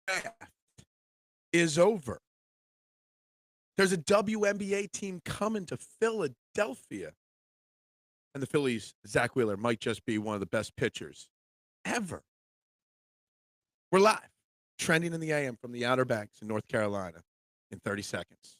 draft is over. There's a WNBA team coming to Philadelphia. And the Phillies, Zach Wheeler, might just be one of the best pitchers ever. We're live, trending in the AM from the Outer Banks in North Carolina in 30 seconds.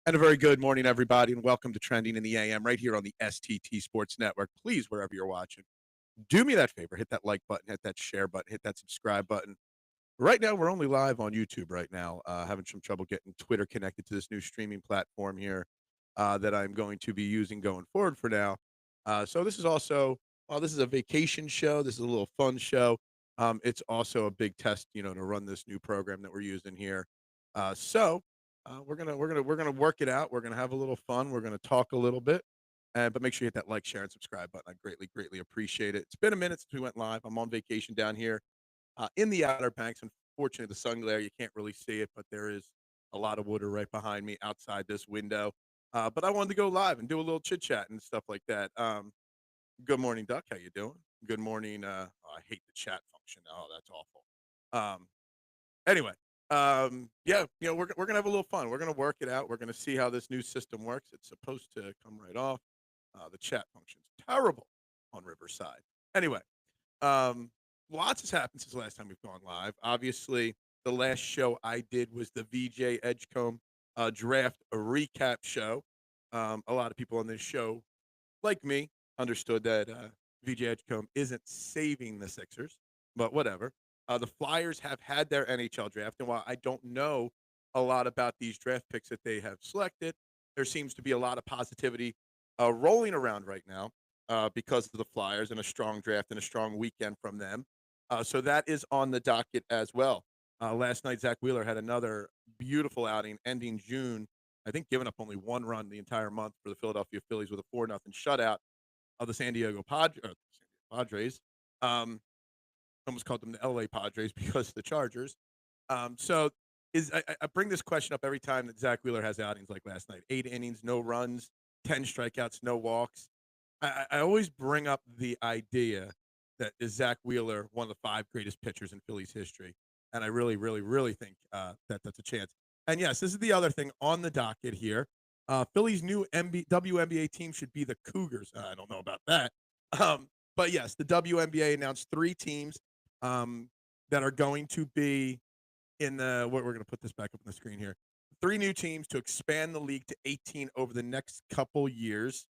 And a very good morning, everybody, and welcome to Trending in the AM right here on the STT Sports Network. Please, wherever you're watching, do me that favor. Hit that like button, hit that share button, hit that subscribe button. Right now, we're only live on YouTube right now. Having some trouble getting Twitter connected to this new streaming platform here that I'm going to be using going forward for now. So this is also, well, this is a vacation show. This is a little fun show. It's also a big test, to run this new program that we're using here. We're gonna work it out. We're gonna have a little fun. We're gonna talk a little bit, but make sure you hit that like, share, and subscribe button. I greatly appreciate it. It's been a minute since we went live. I'm on vacation down here in the Outer Banks. Unfortunately, the sun glare, you can't really see it, but there is a lot of water right behind me outside this window. But I wanted to go live and do a little chit chat and stuff like that. Good morning, Duck. How you doing? Good morning. I hate the chat function. Oh, that's awful. Anyway, yeah, we're gonna have a little fun. We're gonna work it out. We're gonna see how this new system works. It's supposed to come right off. The chat function's terrible on Riverside. Anyway, um, lots has happened since the last time we've gone live. Obviously, the last show I did was the VJ Edgecombe draft a recap show. A lot of people on this show, like me, understood that VJ Edgecombe isn't saving the Sixers, but whatever. The Flyers have had their NHL draft, and while I don't know a lot about these draft picks that they have selected, there seems to be a lot of positivity rolling around right now because of the Flyers and a strong draft and a strong weekend from them. So that is on the docket as well. Last night, Zach Wheeler had another beautiful outing, ending June. I think giving up only one run the entire month for the Philadelphia Phillies with a 4-0 shutout of the San Diego Padres. Um, almost called them the LA Padres because of the Chargers. So I bring this question up every time that Zach Wheeler has outings like last night. 8 innings, no runs, 10 strikeouts, no walks. I always bring up the idea that is Zach Wheeler one of the 5 greatest pitchers in Phillies history, and I really think that that's a chance. And yes, this is the other thing on the docket here. Philly's new WNBA team should be the Cougars. I don't know about that. But yes, the WNBA announced 3 teams that are going to be in the what we're going to put this back up on the screen here. 3 new teams to expand the league to 18 over the next couple years.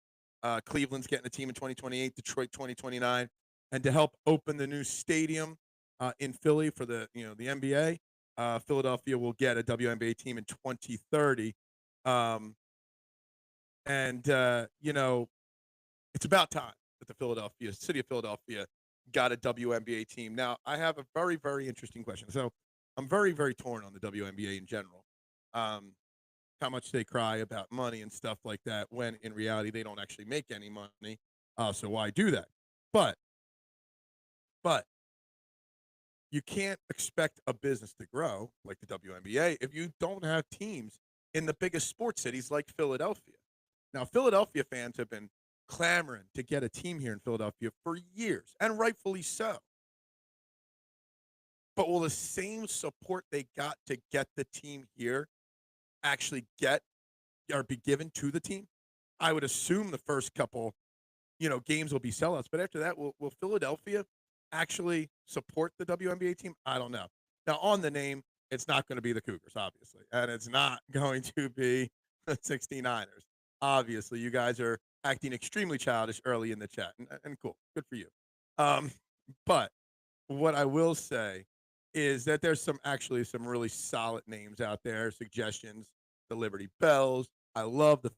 Cleveland's getting a team in 2028, Detroit 2029, and to help open the new stadium in Philly for the NBA, Philadelphia will get a WNBA team in 2030. Um, and it's about time that the city of Philadelphia, got a WNBA team. Now, I have a very interesting question. So, I'm very torn on the WNBA in general. Um, how much they cry about money and stuff like that, when in reality they don't actually make any money. So why do that? But but you can't expect a business to grow like the WNBA if you don't have teams in the biggest sports cities like Philadelphia. Now, Philadelphia fans have been clamoring to get a team here in Philadelphia for years, and rightfully so. But will the same support they got to get the team here actually get or be given to the team? I would assume the first couple, games will be sellouts, but after that, will Philadelphia actually support the WNBA team? I don't know. Now, on the name, it's not going to be the Cougars, obviously, and it's not going to be the 69ers. Obviously, you guys are acting extremely childish early in the chat, and cool, good for you. Um, but what I will say is that there's some really solid names out there, suggestions. The Liberty Bells. I love the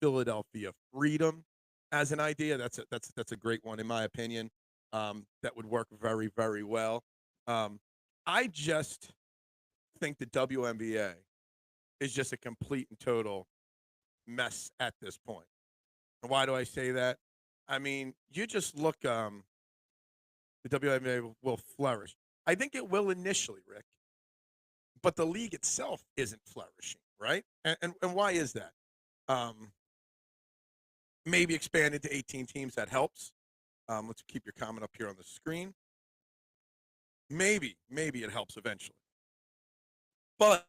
Philadelphia Freedom. as an idea. That's a great one in my opinion. That would work very very well. Um, I just think the WNBA is just a complete and total mess at this point. And why do I say that? I mean, you just look. The WNBA will flourish. I think it will initially, Rick, but the league itself isn't flourishing, right? And why is that? Um, Maybe expanded to 18 teams that helps. Let's keep your comment up here on the screen. Maybe it helps eventually, but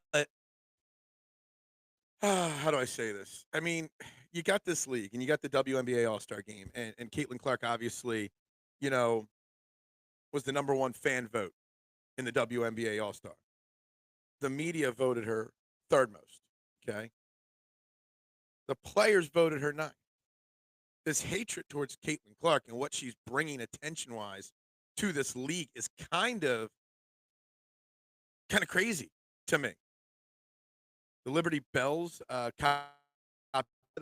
how do I say this? I mean, you got this league and you got the WNBA All Star Game, and Caitlin Clark obviously, you know, was the number one fan vote in the WNBA All Star. The media voted her third most. Okay, the players voted her ninth. This hatred towards Caitlin Clark and what she's bringing attention wise to this league is kind of crazy to me. The Liberty Bells, the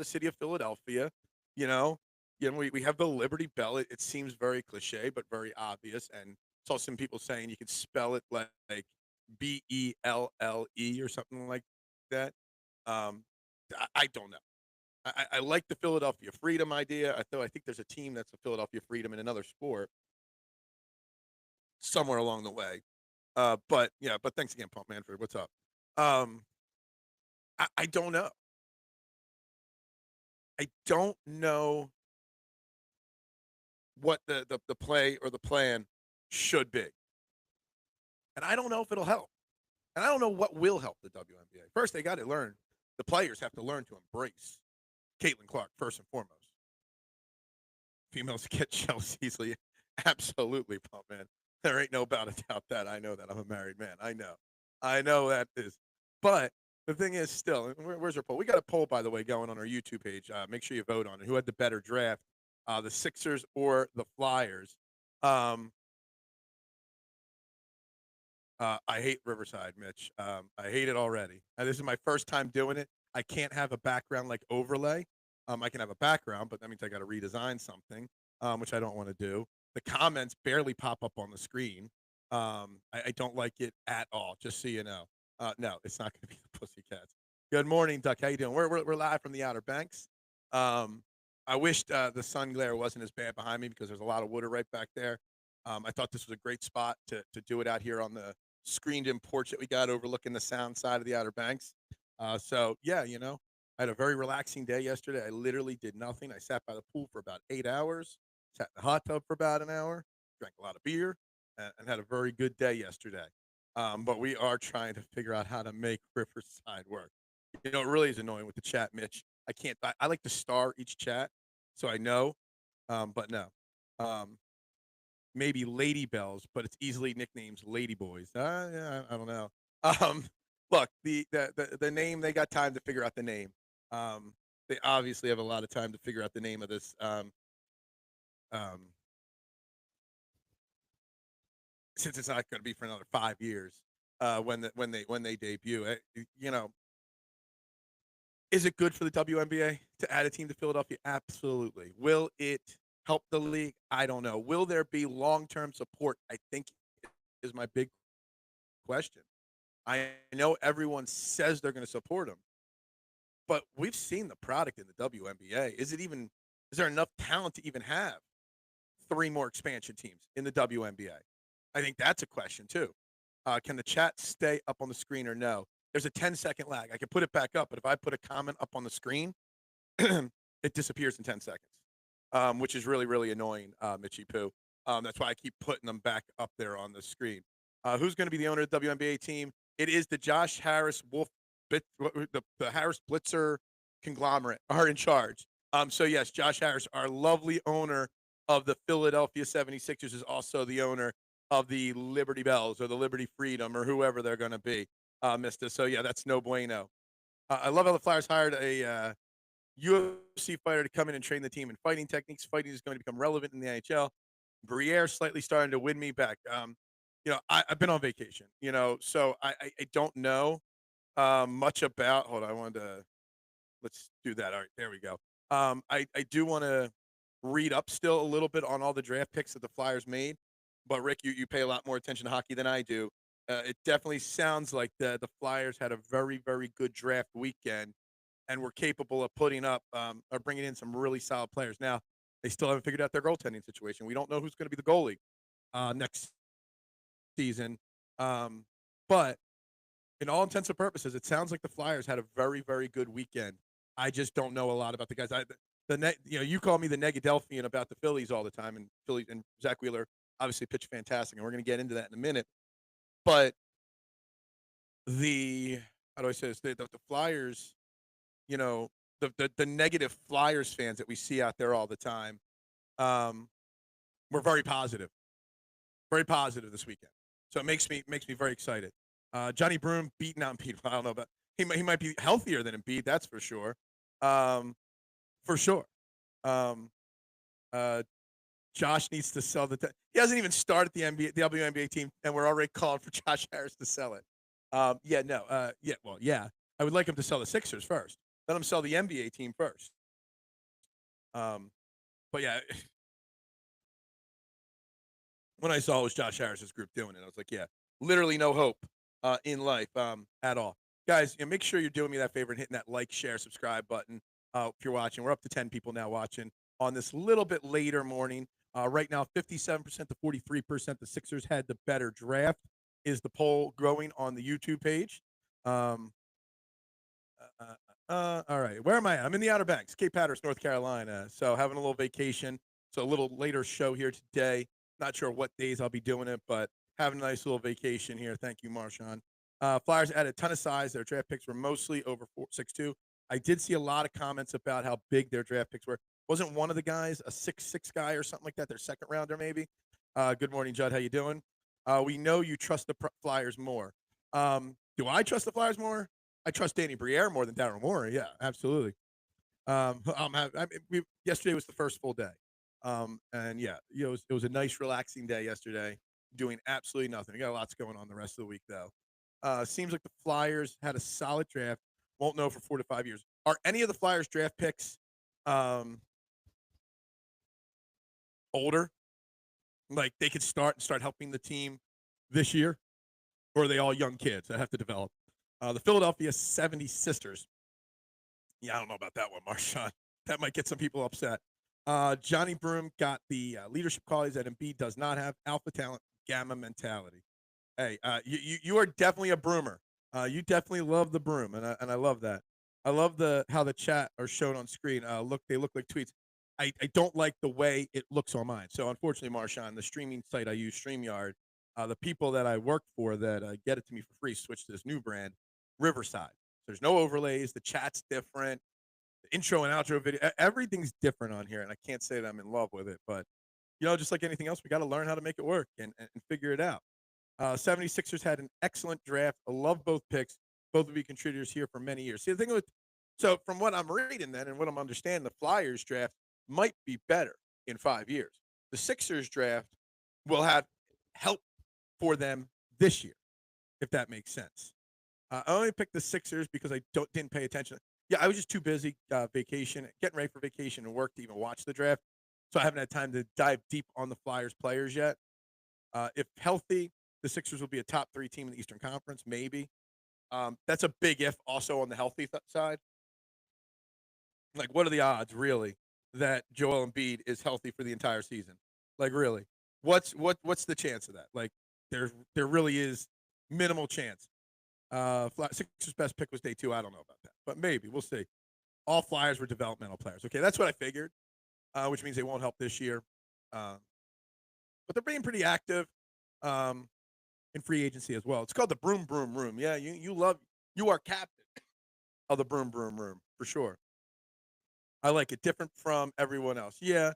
city of Philadelphia, you know, we have the Liberty Bell. It seems very cliche, but very obvious. And saw some people saying you could spell it like Belle or something like that. Um, I don't know. I like the Philadelphia Freedom idea. I think there's a team that's a Philadelphia Freedom in another sport somewhere along the way. But yeah, but thanks again, Pump Manfred. What's up? Um, I don't know. I don't know what the play or the plan should be. And I don't know if it'll help. And I don't know what will help the WNBA. First, they got to learn. The players have to learn to embrace Caitlin Clark first and foremost. Females get jealous easily. Absolutely, Pump Man. There ain't no doubt about that. I know that. I'm a married man. I know. I know that is. But the thing is, still, where's our poll? We got a poll, by the way, going on our YouTube page. Make sure you vote on it. Who had the better draft, the Sixers or the Flyers? Um, I hate Riverside, Mitch. I hate it already. This is my first time doing it. I can't have a background like overlay. I can have a background, but that means I got to redesign something, which I don't want to do. The comments barely pop up on the screen. I don't like it at all. Just so you know. No, it's not going to be the Pussycats. Good morning, Duck. How you doing? We're live from the Outer Banks. Um, I wished the sun glare wasn't as bad behind me because there's a lot of water right back there. I thought this was a great spot to do it out here on the screened-in porch that we got overlooking the sound side of the Outer Banks. So yeah, I had a very relaxing day yesterday. I literally did nothing. I sat by the pool for about 8 hours, sat in the hot tub for about an hour, drank a lot of beer, and had a very good day yesterday. But we are trying to figure out how to make Riverside work. It really is annoying with the chat, Mitch. I can't. I like to star each chat, so I know. But no. Um, Maybe Lady Bells, but it's easily nicknames Lady Boys. Yeah, I don't know. Um, Look, the name, they got time to figure out the name. They obviously have a lot of time to figure out the name of this. Um, since it's not going to be for another 5 years, when they debut, is it good for the WNBA to add a team to Philadelphia? Absolutely. Will it help the league? I don't know. Will there be long-term support? I think is my big question. I know everyone says they're going to support him, but we've seen the product in the WNBA. Is there enough talent to even have three more expansion teams in the WNBA? I think that's a question too. Can the chat stay up on the screen or no? There's a 10-second lag. I can put it back up, but if I put a comment up on the screen, it disappears in 10 seconds, which is really, really annoying, Mitchie Poo. That's why I keep putting them back up there on the screen. Who's going to be the owner of the WNBA team? It is the Josh Harris the Harris Blitzer conglomerate are in charge. So yes, Josh Harris, our lovely owner of the Philadelphia 76ers, is also the owner of the Liberty Bells or the Liberty Freedom or whoever they're going to be, Mister. So yeah, that's no bueno. I love how the Flyers hired a UFC fighter to come in and train the team in fighting techniques. Fighting is going to become relevant in the NHL. Briere slightly starting to win me back. I've been on vacation, so I don't know much about. Hold on, let's do that. All right, there we go. I do want to read up still a little bit on all the draft picks that the Flyers made. But Rick, you pay a lot more attention to hockey than I do. It definitely sounds like the Flyers had a very very good draft weekend and were capable of putting up or bringing in some really solid players. Now they still haven't figured out their goaltending situation. We don't know who's going to be the goalie next season, but in all intents and purposes, it sounds like the Flyers had a very, very good weekend. I just don't know a lot about the guys. You call me the Negadelphian about the Phillies all the time, and Phillies and Zach Wheeler obviously pitched fantastic, and we're going to get into that in a minute. But the how do I say this? The Flyers, you know, the negative Flyers fans that we see out there all the time, um, were very positive this weekend. So it makes me very excited. Johnny Broom beating out Embiid. I don't know, but he might be healthier than Embiid. That's for sure. Um, for sure. Um, uh, Josh needs to sell he hasn't even started the WNBA team, and we're already calling for Josh Harris to sell it. Yeah, no, yeah, well, yeah. I would like him to sell the Sixers first. Let him sell the NBA team first. Um, but yeah, when I saw it was Josh Harris's group doing it, I was like, yeah, literally no hope in life at all. Guys, make sure you're doing me that favor and hitting that like, share, subscribe button if you're watching. We're up to 10 people now watching on this little bit later morning. Right now, 57% to 43%. The Sixers had the better draft. Is the poll going on the YouTube page? Um, all right. Where am I at? I'm in the Outer Banks, Cape Hatteras, North Carolina. So having a little vacation. So a little later show here today. Not sure what days I'll be doing it, but having a nice little vacation here. Thank you, Marshawn. Flyers added a ton of size. Their draft picks were mostly over 6'2". I did see a lot of comments about how big their draft picks were. Wasn't one of the guys a 6'6" guy or something like that? Their second rounder, maybe. Good morning, Judd. How you doing? We know you trust the Flyers more. Do I trust the Flyers more? I trust Danny Briere more than Daryl Morey. Yeah, absolutely. Yesterday was the first full day, and yeah, it was a nice, relaxing day yesterday. Doing absolutely nothing. We got lots going on the rest of the week, though. Seems like the Flyers had a solid draft. Won't know for 4 to 5 years. Are any of the Flyers draft picks um, older? Like they could start helping the team this year, or are they all young kids that have to develop? The Philadelphia 70 Sisters. Yeah, I don't know about that one, Marshawn. That might get some people upset. Johnny Broom got the leadership qualities that Embiid does not have: alpha talent, gamma mentality. Hey, you are definitely a broomer. You definitely love the broom, and I love that. I love how the chat are shown on screen. They look like tweets. I don't like the way it looks on mine. So unfortunately, Marshawn, the streaming site I use, StreamYard, the people that I work for that get it to me for free switch to this new brand, Riverside. There's no overlays. The chat's different. The intro and outro video, everything's different on here, and I can't say that I'm in love with it, but just like anything else, we got to learn how to make it work and figure it out. 76ers had an excellent draft. I love both picks. Both will be contributors here for many years. See, the thing so from what I'm reading then and what I'm understanding, the Flyers draft might be better in 5 years. The Sixers draft will have help for them this year, if that makes sense. I only picked the Sixers because I didn't pay attention. Yeah, I was just too busy getting ready for vacation and work to even watch the draft. So I haven't had time to dive deep on the Flyers players yet. If healthy, the Sixers will be a top 3 team in the Eastern Conference, maybe. That's a big if also on the healthy side. Like, what are the odds, really, that Joel Embiid is healthy for the entire season? Like, really? What's the chance of that? Like, there really is minimal chance. Sixers' best pick was day 2. I don't know about that, but maybe we'll see. All Flyers were developmental players. Okay, that's what I figured, which means they won't help this year. But they're being pretty active in free agency as well. It's called the Broom Broom Room. Yeah, you are captain of the Broom Broom Room for sure. I like it, different from everyone else. Yeah,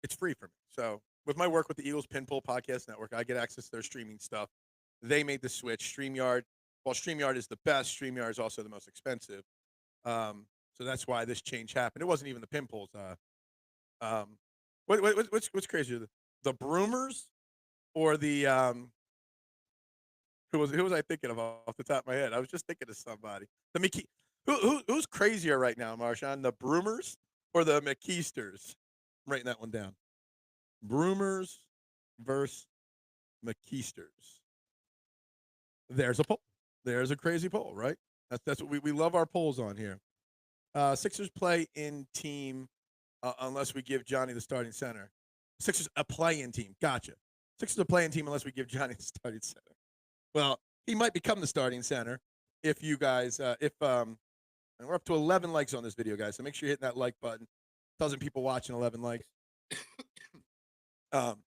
it's free for me. So with my work with the Eagles Pinpool Podcast Network, I get access to their streaming stuff. They made the switch. StreamYard, while StreamYard is the best, StreamYard is also the most expensive. So that's why this change happened. It wasn't even the Pinpools. What's crazier, the Broomers or the who was I thinking of off the top of my head? I was just thinking of somebody. The McKee. Who's crazier right now, Marshawn? The Broomers or the McKeesters? writing that one down. Broomers versus McKeisters. There's a poll. There's a crazy poll, right? That's what we love our polls on here. Sixers play in team unless we give Johnny the starting center. Sixers a play-in team. Gotcha. Sixers a play-in team unless we give Johnny the starting center. Well, he might become the starting center if you guys, and we're up to 11 likes on this video, guys. So make sure you're hitting that like button. 1,000 people watching, 11 likes. Um,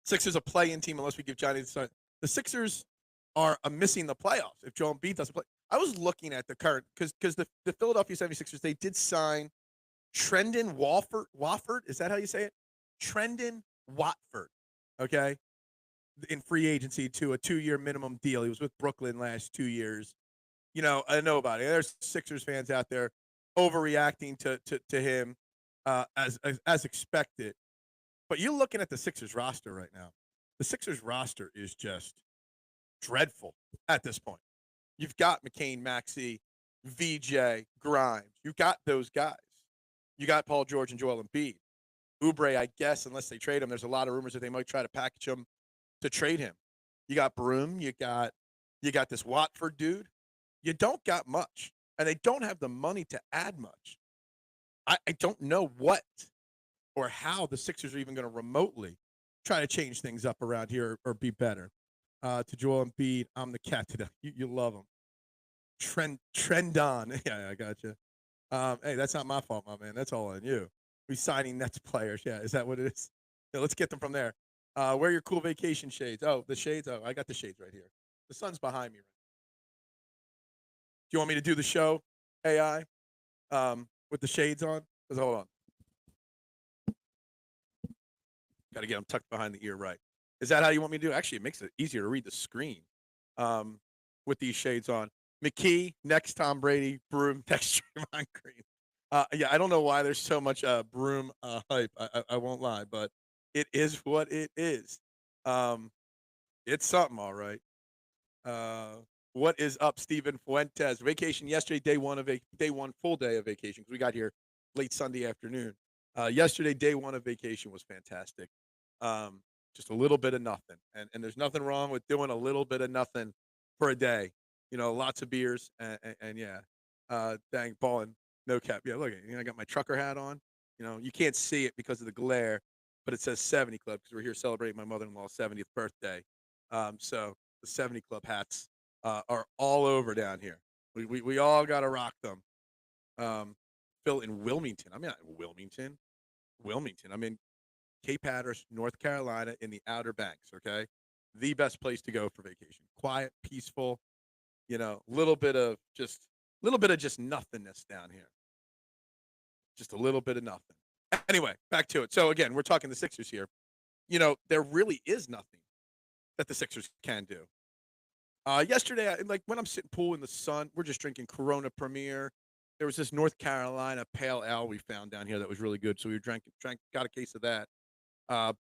Sixers a play-in team unless we give Johnny the start. The Sixers are missing the playoffs if Joel Embiid doesn't play. I was looking at the current because the Philadelphia 76ers, they did sign Trendon Wofford. Is that how you say it? Trendon Watford. Okay. In free agency to a 2-year minimum deal. He was with Brooklyn last 2 years. You know, I know about it. There's Sixers fans out there overreacting to him as expected. But you're looking at the Sixers roster right now. The Sixers roster is just dreadful at this point. You've got McCain, Maxey, VJ, Grimes. You've got those guys. You got Paul George and Joel Embiid. Oubre, I guess, unless they trade him, there's a lot of rumors that they might try to package him to trade him. You got Broom. You got this Watford dude. You don't got much, and they don't have the money to add much. I don't know what or how the Sixers are even going to remotely try to change things up around here or be better. To Joel Embiid, I'm the cat today. You love him. Trend on. Yeah, I got you. Hey, that's not my fault, my man. That's all on you. We signing Nets players. Yeah, is that what it is? Yeah, let's get them from there. Wear your cool vacation shades. Oh, the shades. Oh, I got the shades right here. The sun's behind me. Do you want me to do the show, AI, with the shades on? Hold on. Got to get them tucked behind the ear, right? Is that how you want me to do it? Actually, it makes it easier to read the screen with these shades on. McKee, next Tom Brady, Broom, next Draymond Green. Yeah, I don't know why there's so much Broom hype. I won't lie, but it is what it is. It's something, all right. What is up, Steven Fuentes? Vacation yesterday, day one full day of vacation because we got here late Sunday afternoon. Yesterday, day one of vacation was fantastic. Just a little bit of nothing, and there's nothing wrong with doing a little bit of nothing for a day. You know, lots of beers and yeah, dang balling, no cap. Yeah, look, I got my trucker hat on. You know, you can't see it because of the glare, but it says 70 Club because we're here celebrating my mother-in-law's 70th birthday. So the 70 Club hats are all over down here. We all got to rock them. Phil in Wilmington. I'm not in Wilmington. I'm in Cape Hatteras, North Carolina, in the Outer Banks. Okay, the best place to go for vacation. Quiet, peaceful. You know, little bit of just nothingness down here. Just a little bit of nothing. Anyway, back to it. So again, we're talking the Sixers here. You know, there really is nothing that the Sixers can do. Yesterday, like when I'm sitting pool in the sun, we're just drinking Corona Premier. There was this North Carolina Pale Ale we found down here that was really good, so we got a case of that.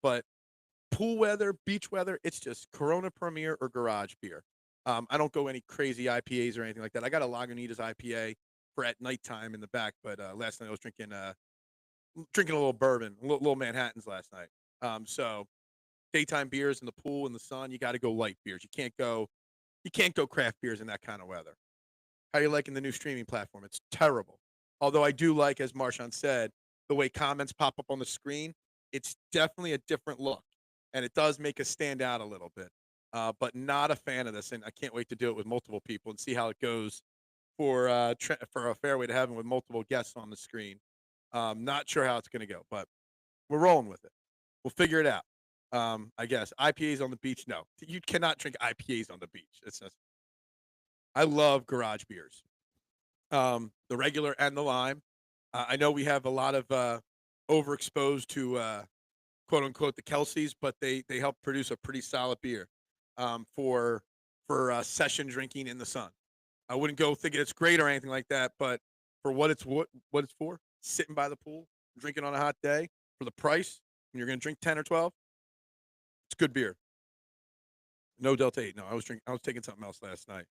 But pool weather, beach weather, it's just Corona Premier or Garage beer. I don't go any crazy IPAs or anything like that. I got a Lagunitas IPA for at nighttime in the back, but last night I was drinking a little bourbon, little Manhattans last night. So daytime beers in the pool in the sun, you got to go light beers. You can't go craft beers in that kind of weather. How you liking the new streaming platform? It's terrible. Although I do like, as Marshawn said, the way comments pop up on the screen. It's definitely a different look, and it does make us stand out a little bit. But not a fan of this, and I can't wait to do it with multiple people and see how it goes for a Fairway to Heaven with multiple guests on the screen. Not sure how it's going to go, but we're rolling with it. We'll figure it out. I guess IPAs on the beach. No, you cannot drink IPAs on the beach. It's just. I love garage beers, the regular and the lime. I know we have a lot of overexposed to quote unquote the Kelseys, but they help produce a pretty solid beer for session drinking in the sun. I wouldn't go thinking it's great or anything like that, but for what it's for, sitting by the pool, drinking on a hot day for the price, when you're going to drink 10 or 12, it's good beer. No Delta 8. No, I was taking something else last night.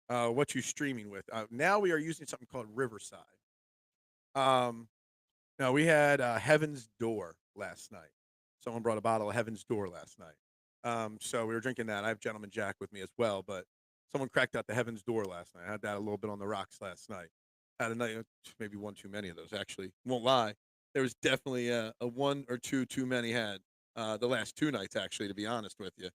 What you streaming with? Now we are using something called Riverside. No, we had Heaven's Door last night. Someone brought a bottle of Heaven's Door last night. So we were drinking that. I have Gentleman Jack with me as well, but someone cracked out the Heaven's Door last night. I had that a little bit on the rocks last night. Had a night, maybe one too many of those. Actually, won't lie. There was definitely a one or two too many had the last 2 nights. Actually, to be honest with you.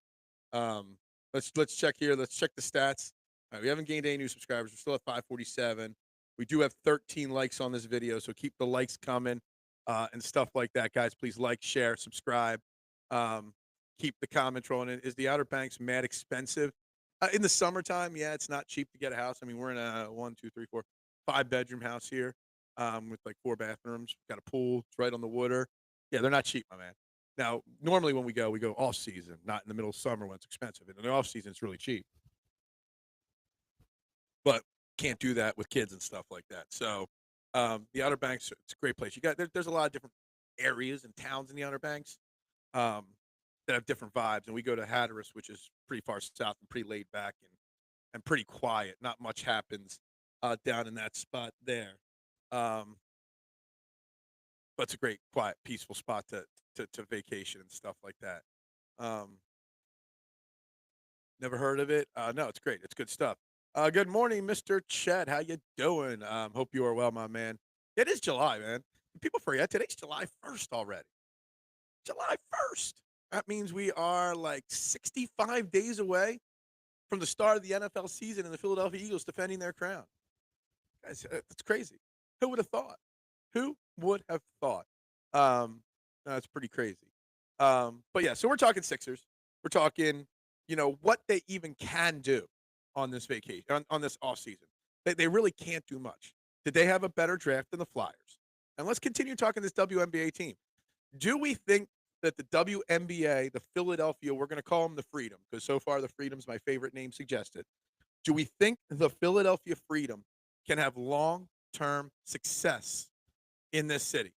Um, let's check here. Let's check the stats. All right, we haven't gained any new subscribers. We're still at 547. We do have 13 likes on this video, so keep the likes coming and stuff like that, guys. Please like, share, subscribe. Um, keep the comments rolling in. Is the Outer Banks mad expensive? In the summertime, yeah, it's not cheap to get a house. I mean, we're in a 5 bedroom house here with like 4 bathrooms. Got a pool. It's right on the water. Yeah, they're not cheap, my man. Now, normally when we go off season, not in the middle of summer when it's expensive. In the off season, it's really cheap, but can't do that with kids and stuff like that. So, the Outer Banks, it's a great place. There's a lot of different areas and towns in the Outer Banks um, that have different vibes. And we go to Hatteras, which is pretty far south and pretty laid back and pretty quiet. Not much happens down in that spot there. Um, but it's a great, quiet, peaceful spot to vacation and stuff like that. Um, Never heard of it. No, it's great. It's good stuff. Good morning, Mr. Chet. How you doing? Hope you are well, my man. It is July, man. People forget today's July 1st already. July 1st. That means we are like 65 days away from the start of the NFL season and the Philadelphia Eagles defending their crown. Guys, that's crazy. Who would have thought? Who would have thought? That's pretty crazy. But yeah, so we're talking Sixers. We're talking, what they even can do on this vacation, on this offseason. They really can't do much. Did they have a better draft than the Flyers? And let's continue talking this WNBA team. Do we think that the WNBA, the Philadelphia, we're going to call them the Freedom, because so far the Freedom's my favorite name suggested. Do we think the Philadelphia Freedom can have long-term success in this city?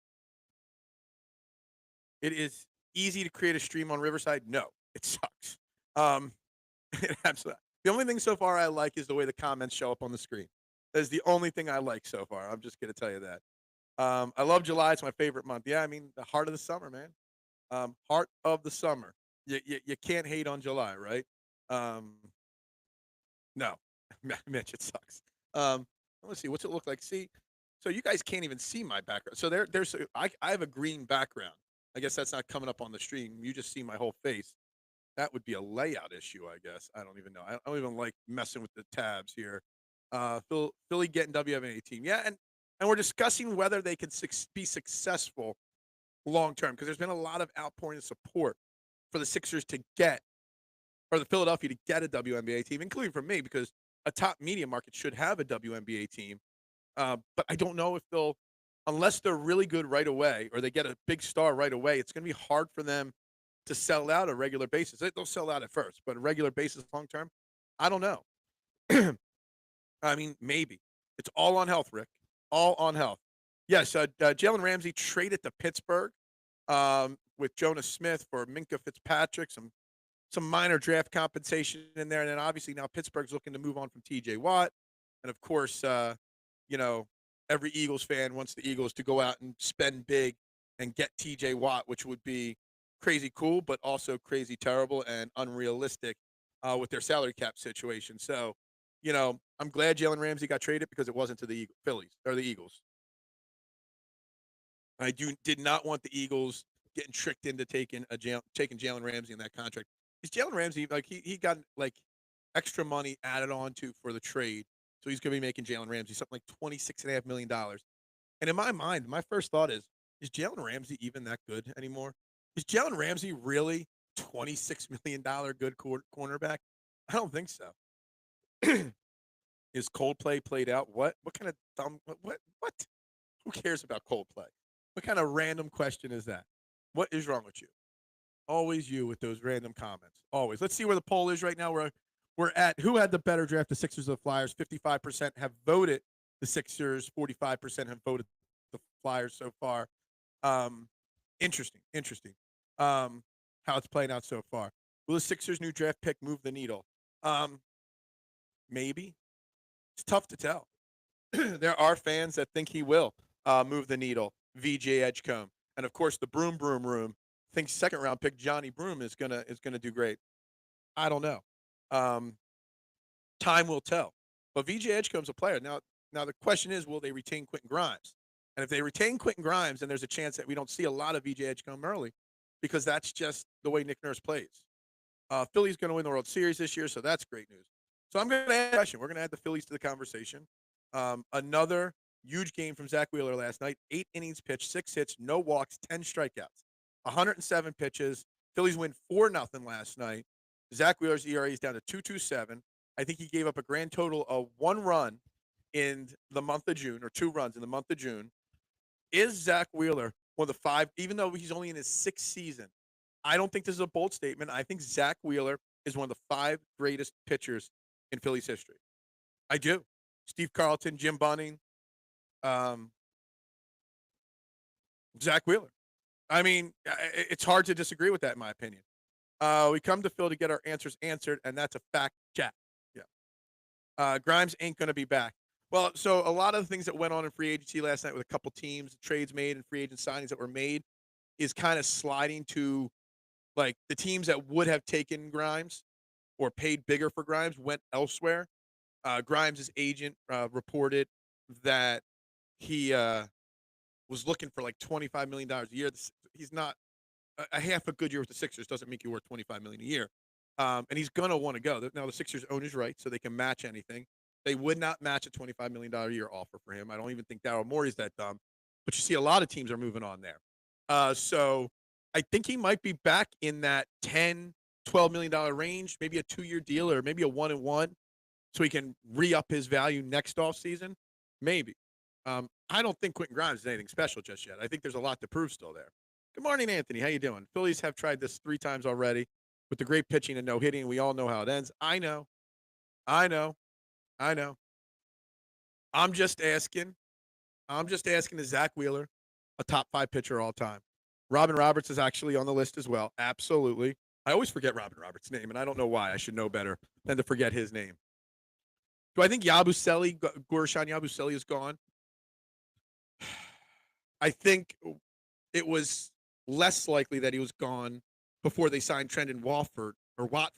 It is easy to create a stream on Riverside. No, it sucks. Um, it absolutely. The only thing so far I like is the way the comments show up on the screen. That is the only thing I like so far. I'm just going to tell you that. I love July. It's my favorite month. Yeah, I mean, the heart of the summer, man. Heart of the summer. You can't hate on July, right? Um, no, Mitch, it sucks. Let's see. What's it look like? See, so you guys can't even see my background. So I have a green background. I guess that's not coming up on the stream. You just see my whole face. That would be a layout issue, I guess. I don't even know. I don't even like messing with the tabs here. Philly getting WNBA team. Yeah, and we're discussing whether they can be successful long term, because there's been a lot of outpouring of support for the Sixers to get, or the Philadelphia to get a WNBA team, including from me, because a top media market should have a WNBA team. But I don't know if they'll, unless they're really good right away or they get a big star right away, it's going to be hard for them to sell out a regular basis. They'll sell out at first, but a regular basis long term, I don't know. I mean, maybe. It's all on health, Rick. All on health. Yes, Jalen Ramsey traded to Pittsburgh with Jonas Smith for Minka Fitzpatrick, some minor draft compensation in there, and then obviously now Pittsburgh's looking to move on from T.J. Watt, and of course, you know, every Eagles fan wants the Eagles to go out and spend big and get T.J. Watt, which would be crazy cool, but also crazy terrible and unrealistic with their salary cap situation. So, I'm glad Jalen Ramsey got traded because it wasn't to the Phillies or the Eagles. Did not want the Eagles getting tricked into taking Jalen Ramsey in that contract. Is Jalen Ramsey like he got like extra money added on to for the trade, so he's going to be making Jalen Ramsey something like $26.5 million. And in my mind, my first thought is Jalen Ramsey even that good anymore? Is Jalen Ramsey really $26 million good cornerback? I don't think so. Is Coldplay played out? What? What kind of dumb? What? Who cares about Coldplay? What kind of random question is that? What is wrong with you? Always you with those random comments. Always. Let's see where the poll is right now. We're at who had the better draft, the Sixers or the Flyers? 55% have voted the Sixers. 45% have voted the Flyers so far. Um, interesting. How it's playing out so far. Will the Sixers' new draft pick move the needle? Maybe. It's tough to tell. There are fans that think he will move the needle. VJ Edgecombe. And of course, the Broom Broom Room thinks second round pick Johnny Broom is gonna do great. I don't know. Um, Time will tell. But VJ Edgecombe's a player. Now the question is, will they retain Quentin Grimes? And if they retain Quentin Grimes, then there's a chance that we don't see a lot of VJ Edgecombe early, because that's just the way Nick Nurse plays. Philly's going to win the World Series this year, so that's great news. So I'm going to add a question. We're going to add the Phillies to the conversation. Another huge game from Zach Wheeler last night. 8 innings pitched, 6 hits, no walks, 10 strikeouts, 107 pitches. Phillies win 4-0 last night. Zach Wheeler's ERA is down to 2.27. I think he gave up a grand total of 1 run in the month of June, or 2 runs in the month of June. Is Zach Wheeler one of the 5, even though he's only in his 6th season? I don't think this is a bold statement. I think Zach Wheeler is one of the 5 greatest pitchers in Phillies history. I do. Steve Carlton, Jim Bunning, um, Zach Wheeler. I mean, it's hard to disagree with that, in my opinion. We come to Phil to get our answers answered, and that's a fact check. Yeah. Grimes ain't going to be back. Well, so a lot of the things that went on in free agency last night with a couple teams, trades made, and free agent signings that were made is kind of sliding to, like, the teams that would have taken Grimes or paid bigger for Grimes went elsewhere. Grimes' agent reported that he was looking for like $25 million a year. He's not a half a good year with the Sixers doesn't make you worth $25 million a year. And he's going to want to go. Now, the Sixers own his right, so they can match anything. They would not match a $25 million a year offer for him. I don't even think Daryl Morey's that dumb. But you see a lot of teams are moving on there. So I think he might be back in that $10, $12 million range, maybe a 2-year deal or maybe a 1-and-1, so he can re-up his value next offseason. Maybe. I don't think Quentin Grimes is anything special just yet. I think there's a lot to prove still there. Good morning, Anthony. How you doing? Phillies have tried this 3 times already with the great pitching and no hitting. We all know how it ends. I know. I'm just asking. Is Zach Wheeler a top 5 pitcher all time? Robin Roberts is actually on the list as well. Absolutely. I always forget Robin Roberts' name, and I don't know why. I should know better than to forget his name. Do I think Yabusele, Guerschon Yabusele is gone? I think it was less likely that he was gone before they signed Trendon Watford. I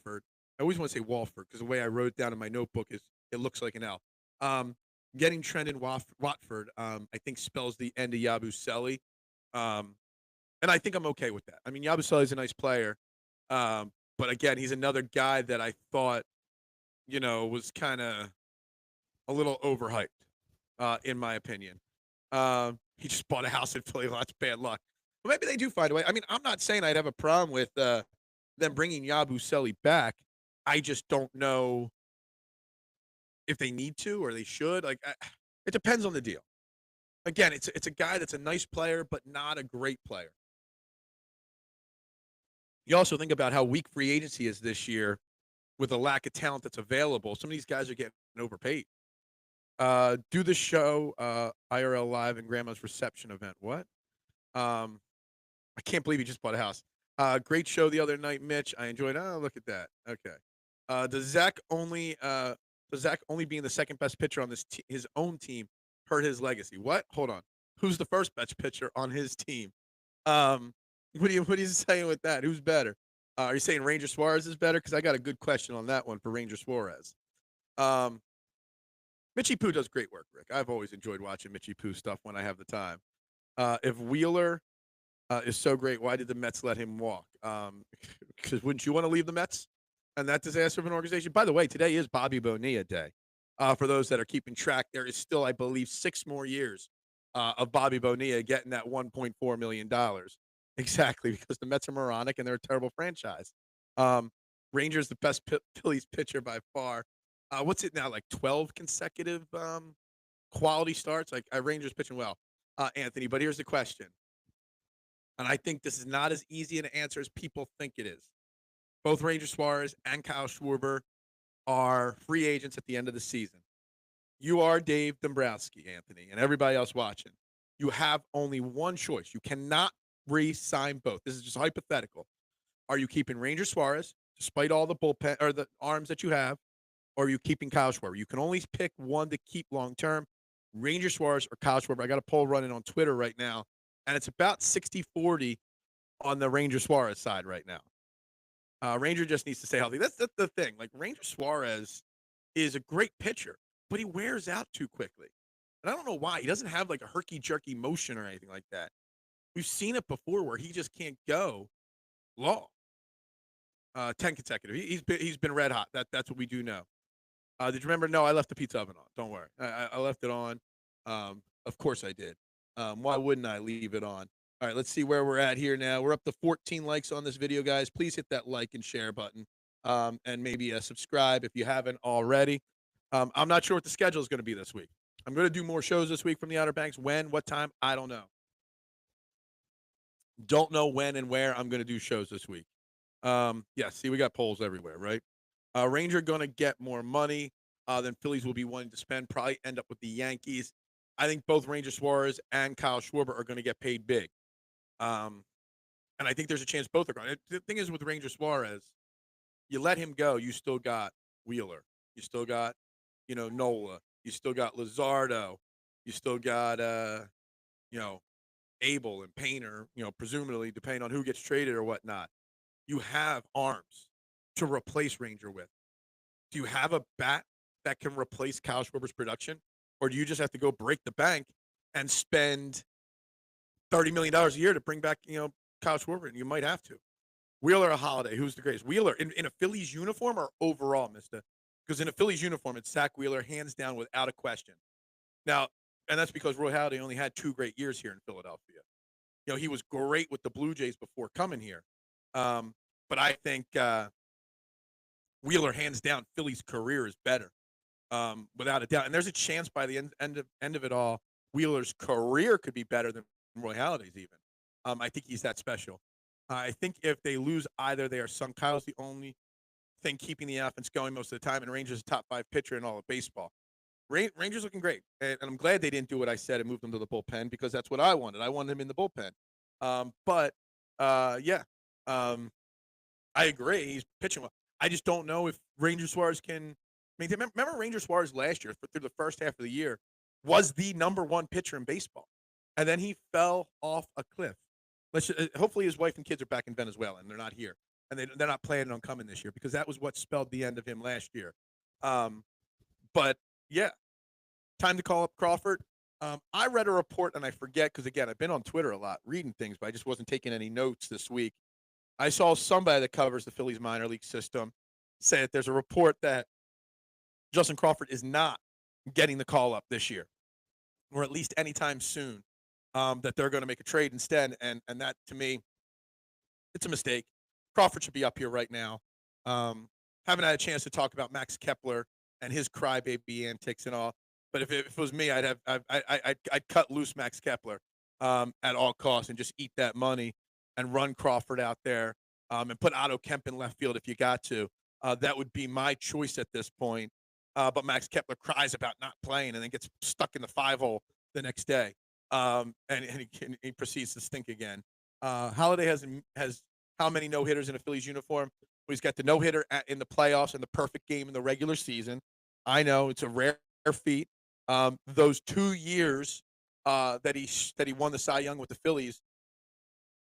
always want to say Walford because the way I wrote it down in my notebook is it looks like an L. Getting Trendon Watford, I think, spells the end of Yabusele. And I think I'm okay with that. I mean, Yabusele is a nice player. But again, he's another guy that I thought, was kind of a little overhyped, in my opinion. He just bought a house in Philly. Lots of bad luck. But maybe they do find a way. I mean, I'm not saying I'd have a problem with them bringing Yabusele back. I just don't know if they need to or they should. It depends on the deal. Again, it's a guy that's a nice player, but not a great player. You also think about how weak free agency is this year with the lack of talent that's available. Some of these guys are getting overpaid. Do the show IRL live in Grandma's reception event. What? I can't believe he just bought a house. Great show the other night, Mitch. I enjoyed. Oh, look at that. Okay. Does Zach only being the second best pitcher on his own team hurt his legacy? What? Hold on. Who's the first best pitcher on his team? What are you saying with that? Who's better? Are you saying Ranger Suarez is better? Because I got a good question on that one for Ranger Suarez. Mitchie Poo does great work, Rick. I've always enjoyed watching Mitchie Poo stuff when I have the time. If Wheeler is so great, why did the Mets let him walk? Because wouldn't you want to leave the Mets and that disaster of an organization? By the way, today is Bobby Bonilla Day. For those that are keeping track, there is still, I believe, 6 more years of Bobby Bonilla getting that $1.4 million. Exactly, because the Mets are moronic and they're a terrible franchise. Rangers the best Phillies pitcher by far. What's it now, like 12 consecutive quality starts? Like, Rangers pitching well, Anthony. But here's the question, and I think this is not as easy an answer as people think it is. Both Ranger Suarez and Kyle Schwarber are free agents at the end of the season. You are Dave Dombrowski, Anthony, and everybody else watching. You have only one choice. You cannot re-sign both. This is just hypothetical. Are you keeping Ranger Suarez, despite all the bullpen or the arms that you have, or are you keeping Kyle Schwarber? You can only pick one to keep long-term, Ranger Suarez or Kyle Schwarber. I got a poll running on Twitter right now. and it's about 60-40 on the Ranger Suarez side right now. Ranger just needs to stay healthy. That's the thing. Like Ranger Suarez is a great pitcher, but he wears out too quickly. And I don't know why. He doesn't have like a herky jerky motion or anything like that. We've seen it before where he just can't go long. 10 consecutive. He's been red hot. That's what we do know. Did you remember? No, I left the pizza oven on. Don't worry. I left it on. Of course I did. Why wouldn't I leave it on? All right, let's see where we're at here now. We're up to 14 likes on this video, guys. Please hit that like and share button, and maybe subscribe if you haven't already. I'm not sure what the schedule is going to be this week. I'm going to do more shows this week from the Outer Banks. When, what time, I don't know. Don't know when and where I'm going to do shows this week. Yeah, see, we got polls everywhere, right? Ranger going to get more money than Phillies will be wanting to spend. Probably end up with the Yankees. I think both Ranger Suarez and Kyle Schwarber are going to get paid big. And I think there's a chance both are going. The thing is with Ranger Suarez, you let him go, you still got Wheeler. You still got, Nola. You still got Luzardo. You still got, Abel and Painter, presumably depending on who gets traded or whatnot. You have arms to replace Ranger with. Do you have a bat that can replace Kyle Schwarber's production? Or do you just have to go break the bank and spend $30 million a year to bring back, Kyle Schwarber? And you might have to. Wheeler or Holiday, who's the greatest? Wheeler in a Phillies uniform or overall, mister? Because in a Phillies uniform, it's Zach Wheeler, hands down, without a question. Now, and that's because Roy Halladay only had 2 great years here in Philadelphia. He was great with the Blue Jays before coming here. But I think Wheeler, hands down, Philly's career is better, without a doubt. And there's a chance by the end of it all, Wheeler's career could be better than Roy Halladay's even. I think he's that special. I think if they lose either, they are sunk. Kyle's the only thing keeping the offense going most of the time, and Rangers a top 5 pitcher in all of baseball. Rangers looking great, and I'm glad they didn't do what I said and moved him to the bullpen because that's what I wanted. I wanted him in the bullpen. I agree. He's pitching well. I just don't know if Ranger Suarez can maintain. Remember Ranger Suarez last year through the first half of the year was the number 1 pitcher in baseball, and then he fell off a cliff. Hopefully his wife and kids are back in Venezuela and they're not here, and they're not planning on coming this year because that was what spelled the end of him last year. But yeah, time to call up Crawford. I read a report, and I forget because, again, I've been on Twitter a lot reading things, but I just wasn't taking any notes this week. I saw somebody that covers the Phillies minor league system say that there's a report that Justin Crawford is not getting the call up this year, or at least anytime soon, that they're going to make a trade instead. And that, to me, it's a mistake. Crawford should be up here right now. Haven't had a chance to talk about Max Kepler and his crybaby antics and all. But if it was me, I'd cut loose Max Kepler at all costs and just eat that money and run Crawford out there and put Otto Kemp in left field if you got to. That would be my choice at this point. But Max Kepler cries about not playing and then gets stuck in the 5-hole the next day. And he proceeds to stink again. Halladay has how many no-hitters in a Phillies uniform? Well, he's got the no-hitter in the playoffs and the perfect game in the regular season. I know it's a rare feat. Those 2 years that he won the Cy Young with the Phillies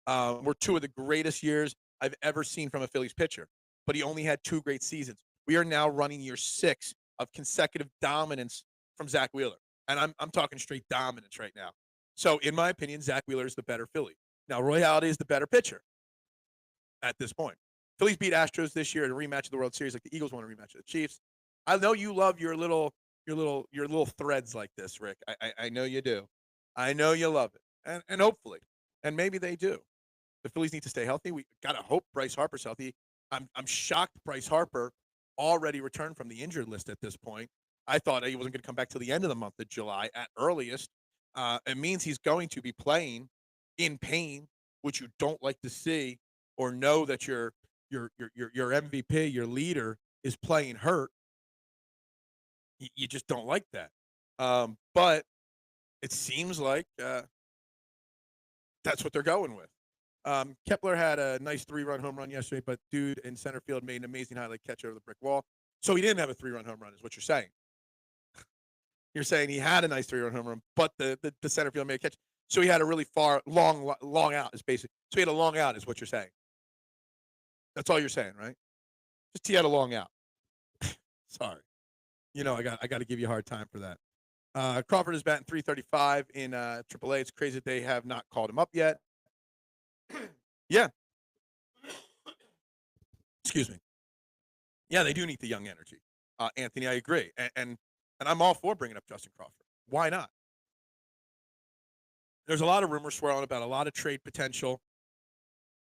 were 2 of the greatest years I've ever seen from a Phillies pitcher. But he only had 2 great seasons. We are now running year 6 of consecutive dominance from Zach Wheeler, and I'm talking straight dominance right now. So, in my opinion, Zach Wheeler is the better Philly. Now, Roy Halladay is the better pitcher at this point. Phillies beat Astros this year in a rematch of the World Series, like the Eagles won a rematch of the Chiefs. I know you love your little threads like this, Rick. I know you do. I know you love it, and hopefully, and maybe they do. The Phillies need to stay healthy. We gotta hope Bryce Harper's healthy. I'm shocked Bryce Harper already returned from the injured list at this point. I thought he wasn't going to come back till the end of the month of July at earliest. It means he's going to be playing in pain, which you don't like to see, or know that your MVP, your leader, is playing hurt. You just don't like that. But it seems like that's what they're going with. Kepler had a nice 3-run home run yesterday, but dude in center field made an amazing highlight catch over the brick wall. So he didn't have a 3-run home run, is what you're saying. You're saying he had a nice 3-run home run, but the center field made a catch. So he had a really long out is basically. So he had a long out is what you're saying. That's all you're saying, right? Just he had a long out. Sorry. I got to give you a hard time for that. Crawford is batting 335 in AAA. It's crazy that they have not called him up yet. Yeah. Excuse me. Yeah, they do need the young energy. Anthony, I agree. And I'm all for bringing up Justin Crawford. Why not? There's a lot of rumors swirling about a lot of trade potential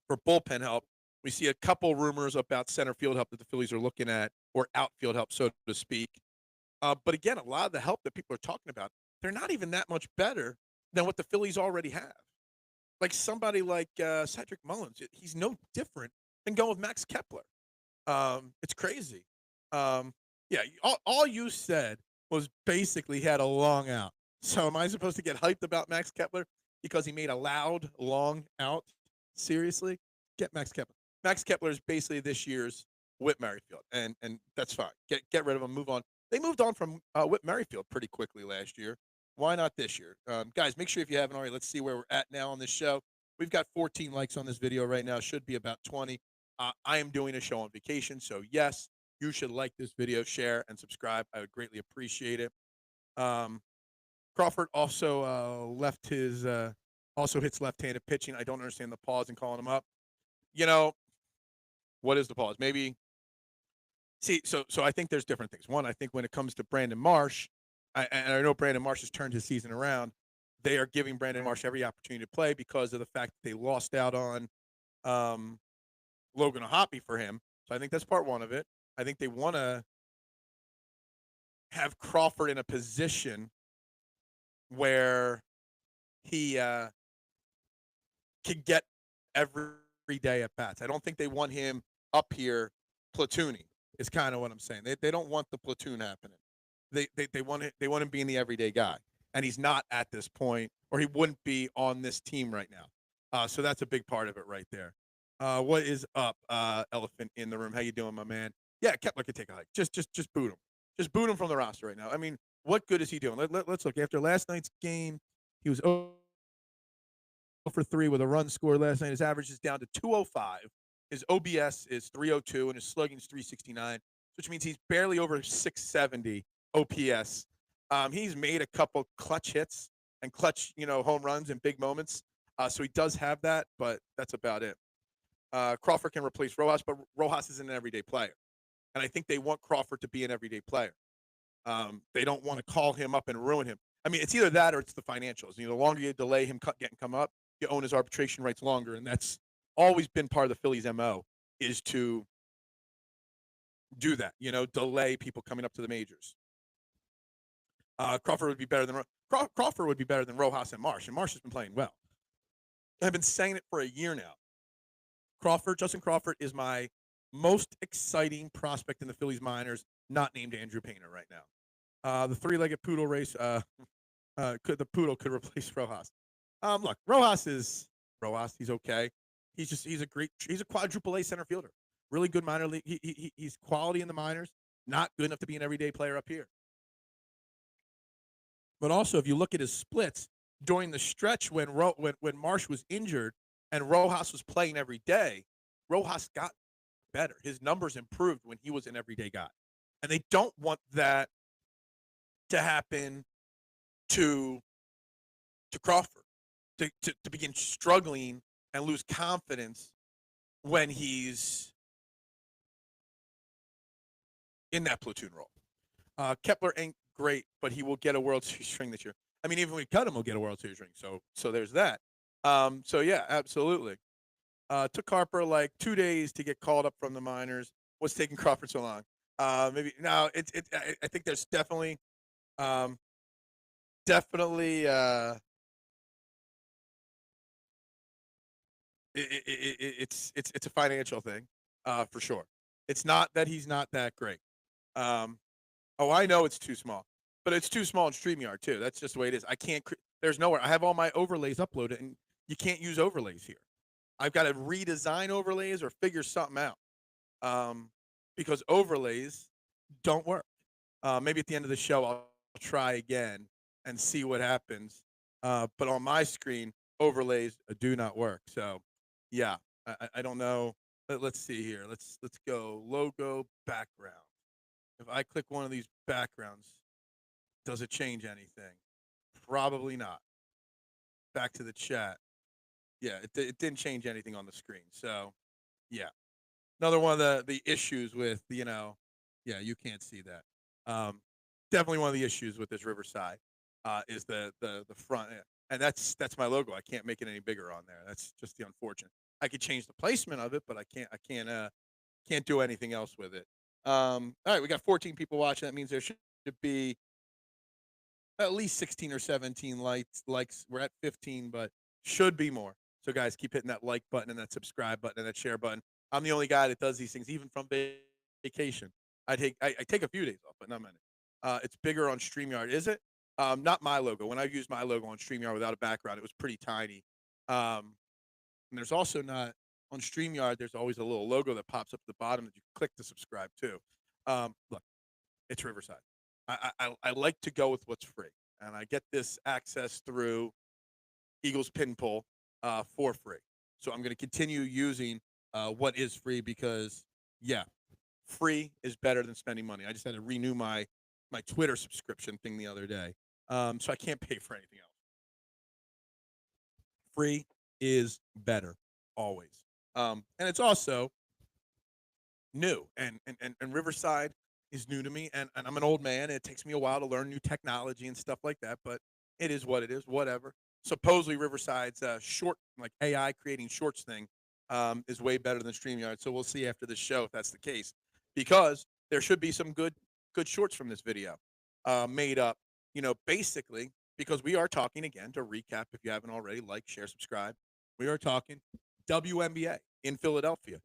for bullpen help. We see a couple rumors about center field help that the Phillies are looking at, or outfield help, so to speak. But again, a lot of the help that people are talking about, they're not even that much better than what the Phillies already have. Like somebody like Cedric Mullins, he's no different than going with Max Kepler. It's crazy. Um, yeah, all you said was basically he had a long out. So am I supposed to get hyped about Max Kepler because he made a loud long out? Seriously? Get Max Kepler. Max Kepler is basically this year's Whit Merrifield, and that's fine. Get rid of him. Move on. They moved on from Whit Merrifield pretty quickly last year. Why not this year? Guys, make sure if you haven't already, let's see where we're at now on this show. We've got 14 likes on this video right now. Should be about 20. I am doing a show on vacation, so yes, you should like this video, share, and subscribe. I would greatly appreciate it. Crawford also hits left-handed pitching. I don't understand the pause and calling him up. What is the pause? Maybe see. So I think there's different things. One, I think when it comes to Brandon Marsh, and I know Brandon Marsh has turned his season around. They are giving Brandon Marsh every opportunity to play because of the fact that they lost out on Logan O'Hoppe for him. So I think that's part one of it. I think they want to have Crawford in a position where he can get every day at bats. I don't think they want him up here platooning. Is kind of what I'm saying. They don't want the platoon happening. They want him being the everyday guy, and he's not at this point, or he wouldn't be on this team right now. So that's a big part of it right there. What is up, Elephant in the Room? How you doing, my man? Yeah, Kepler could take a hike. Just boot him. Just boot him from the roster right now. I mean, what good is he doing? Let's look. After last night's game, he was 0 for 3 with a run scored last night. His average is down to 205. His OBS is 302, and his slugging is 369, which means he's barely over 670 OPS. He's made a couple clutch hits and clutch, home runs in big moments. So he does have that, but that's about it. Crawford can replace Rojas, but Rojas is an everyday player. And I think they want Crawford to be an everyday player. They don't want to call him up and ruin him. I mean, it's either that or it's the financials. The longer you delay him getting come up, you own his arbitration rights longer, and that's always been part of the Phillies' MO is to do that. Delay people coming up to the majors. Crawford would be better than Rojas and Marsh has been playing well. I've been saying it for a year now. Justin Crawford is my most exciting prospect in the Phillies minors, not named Andrew Painter right now. The three-legged poodle race, the poodle could replace Rojas. Look, Rojas. He's okay. He's a quadruple A center fielder. Really good minor league. He's quality in the minors. Not good enough to be an everyday player up here. But also, if you look at his splits during the stretch when Marsh was injured and Rojas was playing every day, Rojas got better. His numbers improved when he was an everyday guy. And they don't want that to happen to Crawford, to begin struggling and lose confidence when he's in that platoon role. Kepler ain't great, but he will get a World Series ring this year. I mean, even if we cut him, we'll get a World Series ring. So there's that. So yeah, absolutely. Took Harper like 2 days to get called up from the minors. What's taking Crawford so long? Maybe now I think there's definitely it's a financial thing for sure. It's not that he's not that great. I know it's too small, but it's too small in StreamYard too. That's just the way it is. I can't. There's nowhere. I have all my overlays uploaded, and you can't use overlays here. I've got to redesign overlays or figure something out because overlays don't work. Maybe at the end of the show, I'll try again and see what happens But on my screen, overlays do not work. So, yeah, I don't know. Let's see here. Let's go logo background. If I click one of these backgrounds, does it change anything? Probably not. Back to the chat. Yeah, it didn't change anything on the screen. So, yeah, another one of the issues with yeah, you can't see that. Definitely one of the issues with this Riverside is the front, and that's my logo. I can't make it any bigger on there. That's just the unfortunate. I could change the placement of it, but I can't do anything else with it. All right, we got 14 people watching. That means there should be at least 16 or 17 likes. We're at 15, but should be more. So guys, keep hitting that like button and that subscribe button and that share button. I'm the only guy that does these things, even from vacation. I take a few days off, but not many. It's bigger on StreamYard, is it? Not my logo. When I used my logo on StreamYard without a background, it was pretty tiny. And there's also not on StreamYard. There's always a little logo that pops up at the bottom that you click to subscribe to. Look, it's Riverside. I like to go with what's free, and I get this access through Eagles Pin Pull for free. So I'm going to continue using what is free because, yeah, free is better than spending money. I just had to renew my Twitter subscription thing the other day, so I can't pay for anything else. Free is better always, and it's also new, and Riverside is new to me, and I'm an old man. It takes me a while to learn new technology and stuff like that, but it is what it is. Whatever. Supposedly Riverside's short, like AI creating shorts thing, is way better than StreamYard. So we'll see after this show if that's the case, because there should be some good shorts from this video made up. Basically because we are talking again to recap. If you haven't already, like, share, subscribe. We are talking WNBA in Philadelphia.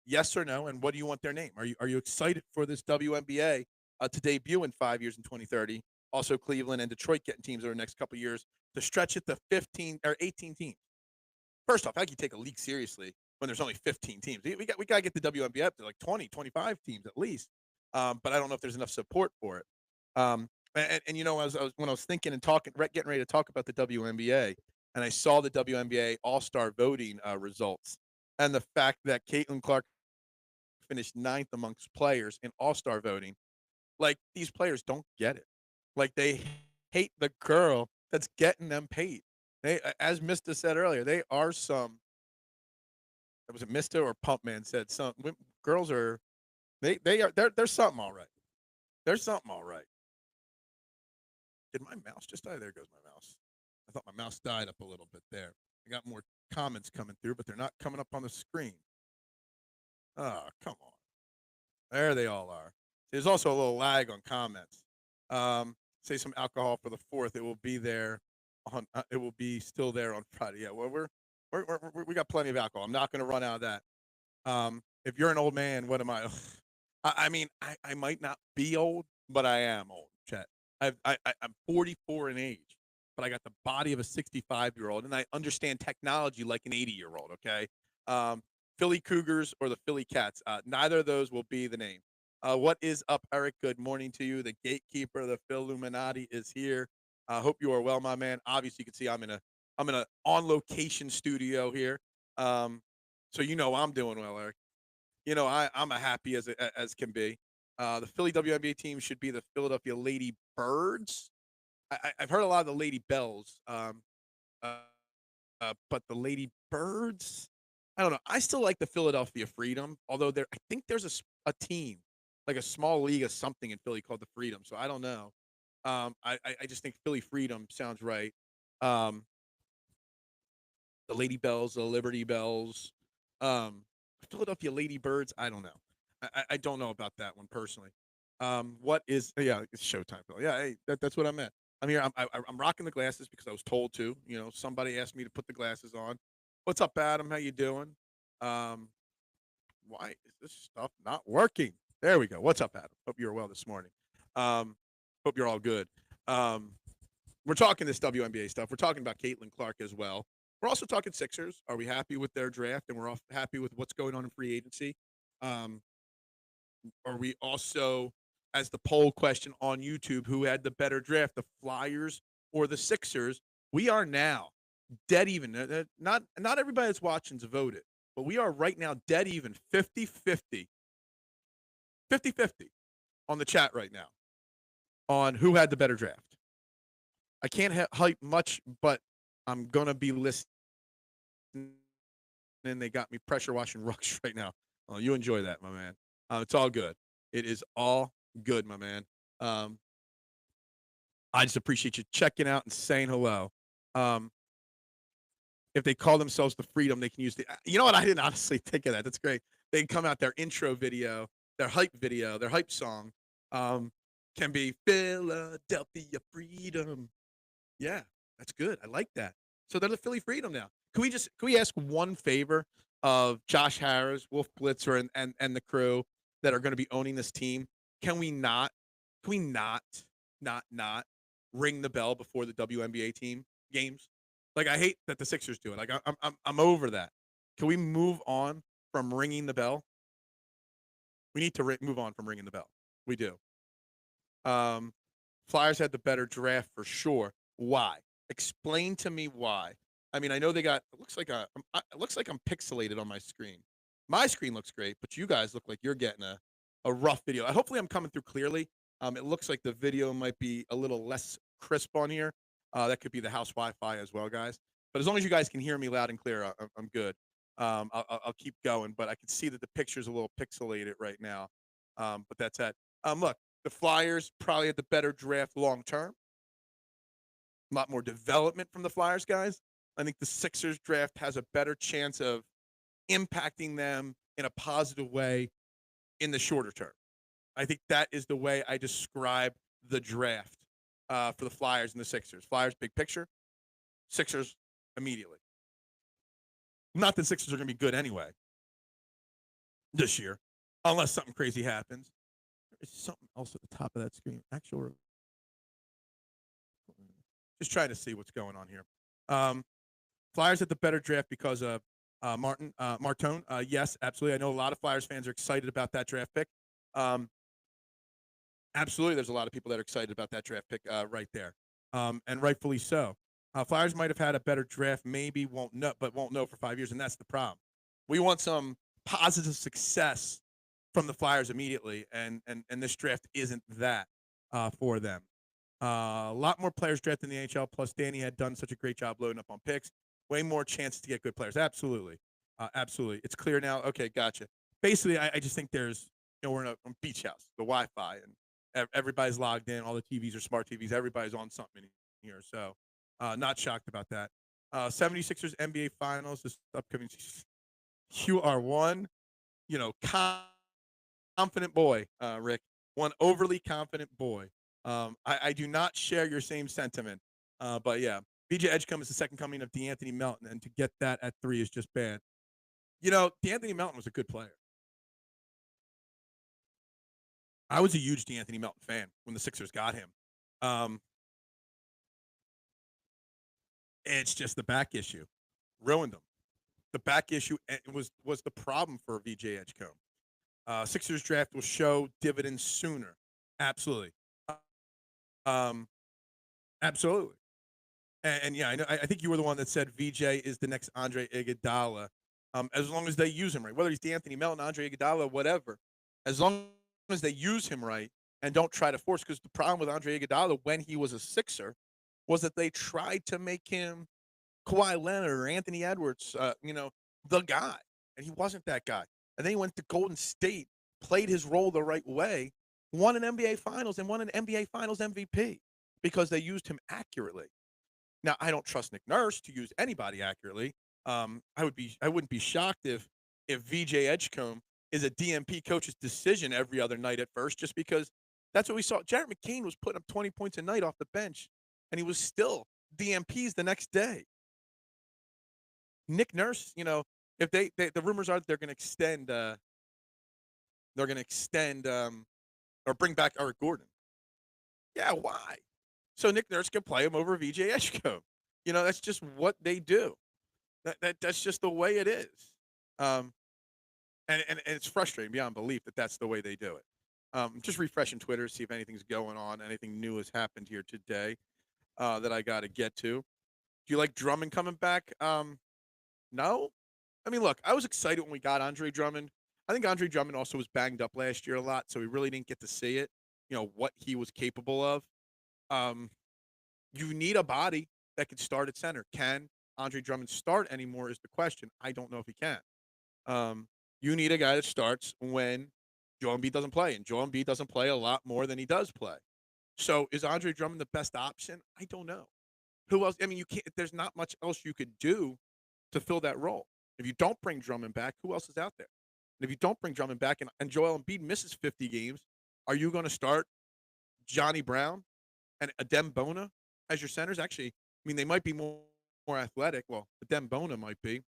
Yes or no? And what do you want their name? Are you excited for this WNBA to debut in 5 years in 2030? Also, Cleveland and Detroit getting teams over the next couple of years to stretch it to 15 or 18 teams. First off, how can you take a league seriously when there's only 15 teams? We got to get the WNBA up to like 20, 25 teams at least. But I don't know if there's enough support for it. And when I was thinking and talking, getting ready to talk about the WNBA, and I saw the WNBA All Star voting results, and the fact that Caitlin Clark finished ninth amongst players in All Star voting, like, these players don't get it. Like, they hate the girl that's getting them paid. As Mista said earlier, they are some. Was it Mista or Pumpman said some girls are they are there's something all right. There's something all right. Did my mouse just die? There goes my mouse. I thought my mouse died up a little bit there. I got more comments coming through, but they're not coming up on the screen. Oh, come on. There they all are. There's also a little lag on comments. Say some alcohol for the fourth. It will be there on. It will be still there on Friday. Yeah. Well, we got plenty of alcohol. I'm not going to run out of that. If you're an old man, what am I? I mean, I might not be old, but I am old, Chet. I'm 44 in age, but I got the body of a 65-year-old, and I understand technology like an 80-year-old. Okay, Philly Cougars or the Philly Cats. Neither of those will be the name. What is up, Eric? Good morning to you. The gatekeeper, the Phil Illuminati, is here. I hope you are well, my man. Obviously, you can see I'm in a on location studio here. So I'm doing well, Eric. I'm a happy as can be. The Philly WNBA team should be the Philadelphia Lady Birds. I've heard a lot of the Lady Bells, uh, but the Lady Birds, I don't know. I still like the Philadelphia Freedom, although I think there's a team, like a small league of something in Philly called the Freedom. So I don't know. I just think Philly Freedom sounds right. Um, the Lady Bells, the Liberty Bells, um, Philadelphia Lady Birds. I don't know. I don't know about that one personally. What is? Yeah, it's Showtime, Phil. Yeah, hey, that's what I meant. I'm here. I'm rocking the glasses because I was told to. Somebody asked me to put the glasses on. What's up, Adam? How you doing? Um, why is this stuff not working? There we go. What's up, Adam? Hope you're well this morning. Um, hope you're all good. Um, we're talking this WNBA stuff. We're talking about Caitlin Clark as well. We're also talking Sixers. Are we happy with their draft? And we're all happy with what's going on in free agency. Um, are we also, as the poll question on YouTube, who had the better draft, the Flyers or the Sixers? We are now dead even. Not everybody that's watching's voted, but we are right now dead even 50-50, 50-50 on the chat right now on who had the better draft. I can't hype much, but I'm going to be listening. And they got me pressure washing rugs right now. Oh, you enjoy that, my man. It's all good. It is all good, my man. I just appreciate you checking out and saying hello. If they call themselves the Freedom, they can use the. You know what? I didn't honestly think of that. That's great. They can come out their intro video, their hype song, can be Philadelphia Freedom. Yeah, that's good. I like that. So they're the Philly Freedom now. Can we ask one favor of Josh Harris, Wolf Blitzer, and the crew that are going to be owning this team? Can we not ring the bell before the WNBA team games? Like, I hate that the Sixers do it. Like, I'm over that. Can we move on from ringing the bell? We need to move on from ringing the bell. We do. Flyers had the better draft for sure. Why? Explain to me why. I mean, I know they got. It looks like I'm pixelated on my screen. My screen looks great, but you guys look like you're getting a rough video. Hopefully, I'm coming through clearly. It looks like the video might be a little less crisp on here. That could be the house Wi-Fi as well, guys. But as long as you guys can hear me loud and clear, I'm good. I'll keep going, but I can see that the picture's a little pixelated right now. But that's it. Look, the Flyers probably had the better draft long term. A lot more development from the Flyers guys. I think the Sixers draft has a better chance of impacting them in a positive way in the shorter term. I think that is the way I describe the draft for the Flyers and the Sixers. Flyers, big picture. Sixers, immediately. Not that Sixers are going to be good anyway this year, unless something crazy happens. There's something else at the top of that screen. Just trying to see what's going on here. Flyers had the better draft because of Martone. Yes, absolutely. I know a lot of Flyers fans are excited about that draft pick. Absolutely, there's a lot of people that are excited about that draft pick right there, and rightfully so. Flyers might have had a better draft, maybe won't know for 5 years, and that's the problem. We want some positive success from the Flyers immediately, and this draft isn't that for them. A lot more players drafted in the NHL, plus Danny had done such a great job loading up on picks. Way more chances to get good players. Absolutely. Absolutely. It's clear now. Okay, gotcha. Basically, I just think there's, we're in a beach house, the Wi-Fi, and everybody's logged in. All the TVs are smart TVs. Everybody's on something in here. So not shocked about that. 76ers NBA Finals this upcoming season. You are one, confident boy, Rick. One overly confident boy. I do not share your same sentiment. But yeah, VJ Edgecombe is the second coming of DeAnthony Melton, and to get that at 3 is just bad. DeAnthony Melton was a good player. I was a huge DeAnthony Melton fan when the Sixers got him. It's just the back issue ruined him. The back issue was the problem for VJ Edgecombe. Sixers draft will show dividends sooner. Absolutely. Absolutely. And yeah, I know. I think you were the one that said VJ is the next Andre Iguodala. As long as they use him right, whether he's DeAnthony Melton, Andre Iguodala, whatever, as long as they use him right and don't try to force. Because the problem with Andre Iguodala when he was a Sixer was that they tried to make him Kawhi Leonard or Anthony Edwards, the guy, and he wasn't that guy. And then he went to Golden State, played his role the right way, won an NBA Finals, and won an NBA Finals MVP because they used him accurately. Now, I don't trust Nick Nurse to use anybody accurately. I wouldn't be shocked if VJ Edgecombe is a DMP coach's decision every other night at first, just because that's what we saw. Jarrett McCain was putting up 20 points a night off the bench, and he was still DMPs the next day. Nick Nurse, if they the rumors are that they're going to extend or bring back Eric Gordon. Yeah, why? So Nick Nurse can play him over VJ Edgecombe. That's just what they do. That's just the way it is. And it's frustrating beyond belief that that's the way they do it. Just refreshing Twitter, see if anything's going on, anything new has happened here today that I got to get to. Do you like Drummond coming back? No. I mean, look, I was excited when we got Andre Drummond. I think Andre Drummond also was banged up last year a lot, so we really didn't get to see it, what he was capable of. Um, you need a body that can start at center. Can Andre Drummond start anymore is the question. I don't know if he can. Um, you need a guy that starts when Joel Embiid doesn't play, and Joel Embiid doesn't play a lot more than he does play. So is Andre Drummond the best option? I don't know. Who else? I mean, you can't. There's not much else you could do to fill that role. If you don't bring Drummond back, who else is out there? And if you don't bring Drummond back and Joel Embiid misses 50 games, are you going to start Johnny Brown and Adem Bona as your centers? Actually, I mean, they might be more athletic. Well, Adem Bona might be.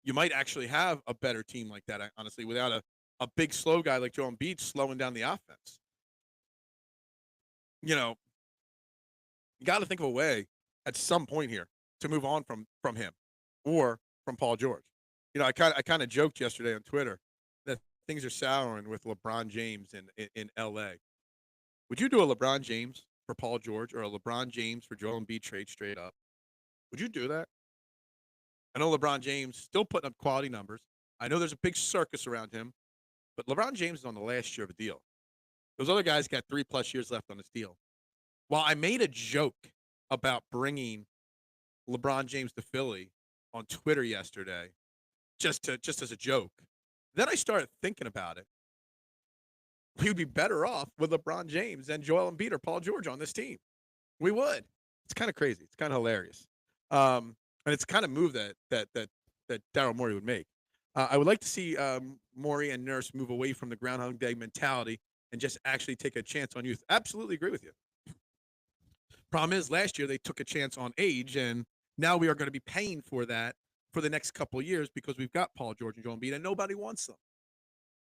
You might actually have a better team like that, honestly, without a big, slow guy like Joel Embiid slowing down the offense. You know, you got to think of a way at some point here to move on from him or from Paul George. I kind of joked yesterday on Twitter that things are souring with LeBron James in LA. Would you do a LeBron James for Paul George or a LeBron James for Joel Embiid trade straight up? Would you do that? I know LeBron James still putting up quality numbers. I know there's a big circus around him, but LeBron James is on the last year of a deal. Those other guys got 3+ years left on this deal. While I made a joke about bringing LeBron James to Philly on Twitter yesterday, just as a joke, then I started thinking about it. We would be better off with LeBron James and Joel Embiid or Paul George on this team. We would. It's kind of crazy. It's kind of hilarious. And it's kind of move that Daryl Morey would make. I would like to see Morey and Nurse move away from the Groundhog Day mentality and just actually take a chance on youth. Absolutely agree with you. Problem is, last year they took a chance on age, and now we are going to be paying for that for the next couple of years because we've got Paul George and Joel Embiid, and nobody wants them.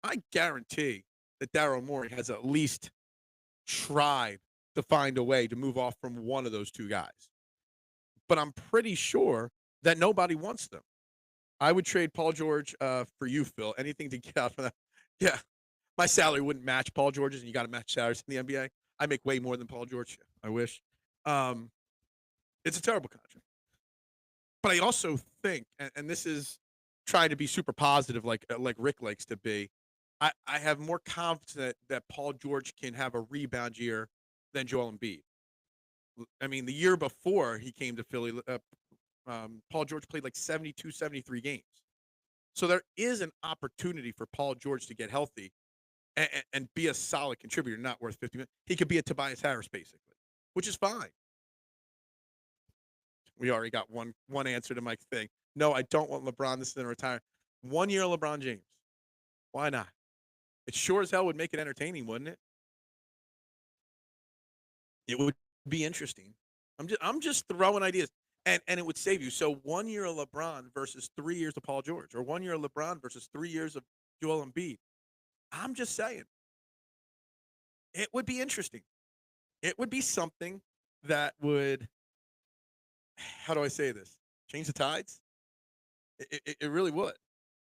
I guarantee that Daryl Morey has at least tried to find a way to move off from one of those two guys. But I'm pretty sure that nobody wants them. I would trade Paul George for you, Phil. Anything to get out from that. Yeah. My salary wouldn't match Paul George's, and you got to match salaries in the NBA. I make way more than Paul George. I wish. It's a terrible contract. But I also think, and this is trying to be super positive like Rick likes to be, I have more confidence that Paul George can have a rebound year than Joel Embiid. I mean, the year before he came to Philly, Paul George played like 72, 73 games. So there is an opportunity for Paul George to get healthy and be a solid contributor, not worth 50 million. He could be a Tobias Harris, basically, which is fine. We already got one answer to my thing. No, I don't want LeBron. This is in retire. 1 year LeBron James. Why not? It sure as hell would make it entertaining, wouldn't it? It would be interesting. I'm just throwing ideas. And it would save you. So 1 year of LeBron versus 3 years of Paul George, or 1 year of LeBron versus 3 years of Joel Embiid. I'm just saying. It would be interesting. It would be something that would, how do I say this? Change the tides? It really would.